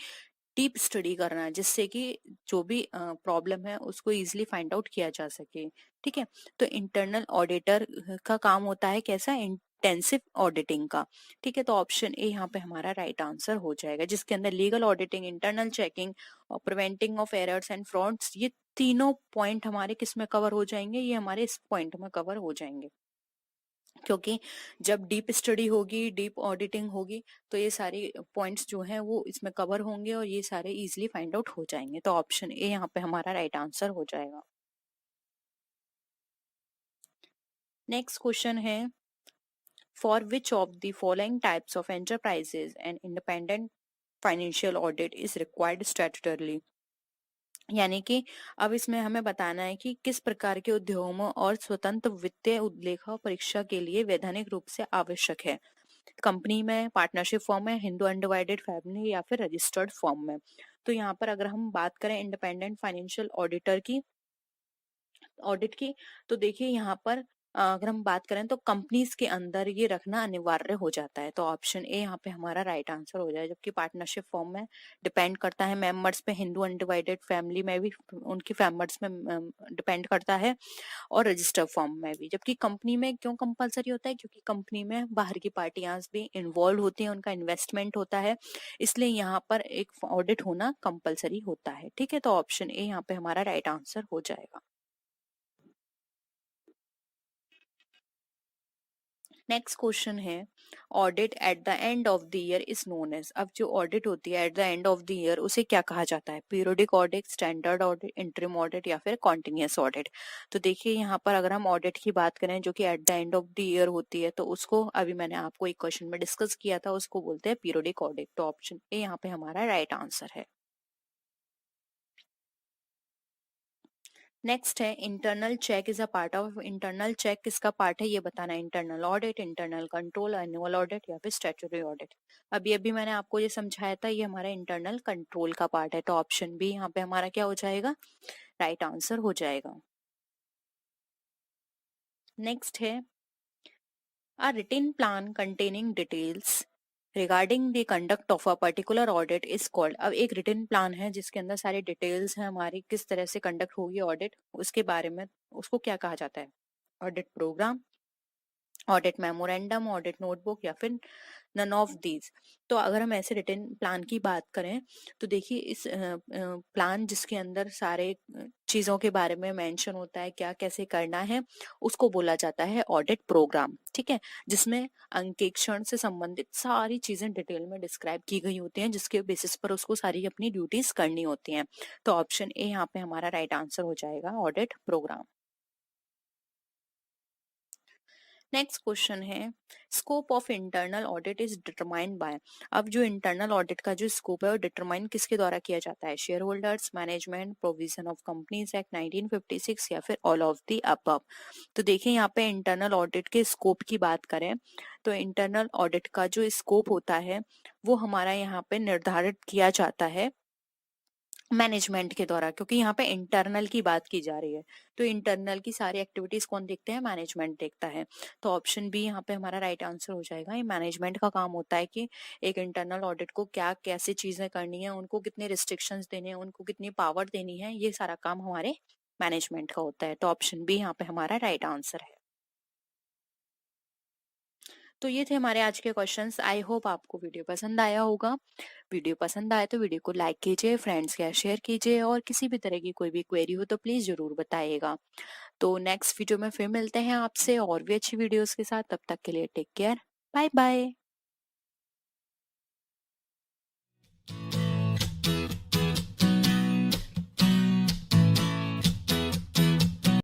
डीप स्टडी करना है, जिससे कि जो भी प्रॉब्लम है उसको इजीली फाइंड आउट किया जा सके। ठीक है, तो इंटरनल ऑडिटर का काम होता है कैसा, इंटेंसिव ऑडिटिंग का। ठीक है, तो ऑप्शन ए यहाँ पे हमारा राइट आंसर हो जाएगा, जिसके अंदर लीगल ऑडिटिंग, इंटरनल चेकिंग और preventing of errors and frauds, ये तीनों पॉइंट हमारे किस में कवर हो जाएंगे, ये हमारे इस पॉइंट में कवर हो जाएंगे। क्योंकि जब डीप स्टडी होगी, डीप ऑडिटिंग होगी, तो ये सारे पॉइंट्स जो हैं वो इसमें कवर होंगे और ये सारे इजीली फाइंड आउट हो जाएंगे। तो ऑप्शन ए यहाँ पे हमारा राइट आंसर हो जाएगा। नेक्स्ट क्वेश्चन है, for which of the following types of enterprises and independent financial audit is required statutorily. यानी कि अब इसमें हमें बताना है कि किस प्रकार के उद्यमों और स्वतंत्र वित्तीय लेखा परीक्षा के लिए वैधानिक रूप से आवश्यक है। कंपनी में, पार्टनरशिप फॉर्म में, हिंदू अनडिवाइडेड फैमिली या फिर रजिस्टर्ड फॉर्म में। तो यहाँ पर अगर हम बात करें इंडिपेंडेंट फाइनेंशियल ऑडिटर की, ऑडिट की, तो देखिए यहाँ पर अगर हम बात करें तो कंपनीज के अंदर ये रखना अनिवार्य हो जाता है। तो ऑप्शन ए यहाँ पे हमारा राइट आंसर हो जाए। जबकि पार्टनरशिप फॉर्म में डिपेंड करता है मेंबर्स पे, हिंदू अनडिवाइडेड फैमिली में भी उनकी मेंबर्स में डिपेंड करता है, और रजिस्टर फॉर्म में भी। जबकि कंपनी में क्यों कंपलसरी होता है? क्योंकि कंपनी में बाहर की पार्टियां भी इन्वॉल्व होती हैं, उनका इन्वेस्टमेंट होता है, इसलिए यहाँ पर एक ऑडिट होना कंपलसरी होता है। ठीक है, तो ऑप्शन ए यहाँ पे हमारा राइट आंसर हो जाएगा। नेक्स्ट क्वेश्चन है, audit at the end of the year is known as. अब जो ऑडिट होती है at the end of the year, उसे क्या कहा जाता है? Periodic audit, standard audit, interim audit या फिर कॉन्टिन्यूअस ऑडिट। तो देखिए यहाँ पर अगर हम ऑडिट की बात करें जो कि eight the end of the year होती है, तो उसको अभी मैंने आपको एक क्वेश्चन में डिस्कस किया था, उसको बोलते हैं पीरियोडिक ऑडिट। तो ऑप्शन ए यहाँ पे हमारा राइट आंसर है। नेक्स्ट है, internal check is a part of. Internal check किसका पार्ट है ये बताना है। Internal audit, internal control, annual audit या फिर स्टैट्यूटरी ऑडिट। अभी अभी मैंने आपको ये समझाया था, ये हमारा इंटरनल कंट्रोल का पार्ट है। तो ऑप्शन बी यहाँ पे हमारा क्या हो जाएगा? राइट आंसर हो जाएगा। नेक्स्ट है, a written plan containing details regarding the conduct of a particular audit is called. अब एक रिटन प्लान है जिसके अंदर सारी डिटेल्स हैं हमारी, किस तरह से कंडक्ट होगी ऑडिट उसके बारे में, उसको क्या कहा जाता है? Audit programme, audit memorandum, audit notebook या फिर नन ऑफ दीज। तो अगर हम ऐसे रिटन प्लान की बात करें तो देखिए इस प्लान जिसके अंदर सारे चीजों के बारे में मेंशन होता है, क्या कैसे करना है, उसको बोला जाता है ऑडिट प्रोग्राम। ठीक है, जिसमें अंकेक्षण से संबंधित सारी चीजें डिटेल में डिस्क्राइब की गई होती हैं, जिसके बेसिस पर उसको सारी अपनी ड्यूटीज करनी होती हैं। तो ऑप्शन ए यहाँ पे हमारा राइट आंसर हो जाएगा, ऑडिट प्रोग्राम। नेक्स्ट क्वेश्चन है, scope of internal audit is determined by. अब जो इंटरनल ऑडिट का जो स्कोप है वो डिटरमाइन किसके द्वारा किया जाता है? Share holders, management, provision of companies act 1956 या फिर ऑल ऑफ द अबव। तो देखिए यहाँ पे इंटरनल ऑडिट के स्कोप की बात करें तो इंटरनल ऑडिट का जो स्कोप होता है वो हमारा यहाँ पे निर्धारित किया जाता है मैनेजमेंट के द्वारा, क्योंकि यहाँ पे इंटरनल की बात की जा रही है। तो इंटरनल की सारी एक्टिविटीज कौन देखते हैं? मैनेजमेंट देखता है। तो ऑप्शन बी यहाँ पे हमारा राइट आंसर हो जाएगा। ये मैनेजमेंट का काम होता है कि एक इंटरनल ऑडिट को क्या कैसे चीजें करनी है, उनको कितने रिस्ट्रिक्शंस देने हैं, उनको कितनी पावर देनी है, ये सारा काम हमारे मैनेजमेंट का होता है। तो ऑप्शन बी यहाँ पे हमारा राइट आंसर है। तो ये थे हमारे आज के क्वेश्चंस। आई होप आपको वीडियो पसंद आया होगा। वीडियो पसंद आए तो वीडियो को लाइक कीजिए, फ्रेंड्स के साथ शेयर कीजिए, और किसी भी तरह की कोई भी क्वेरी हो तो प्लीज जरूर बताइएगा। तो नेक्स्ट वीडियो में फिर मिलते हैं आपसे और भी अच्छी वीडियोस के साथ। तब तक के लिए टेक केयर, बाय बाय।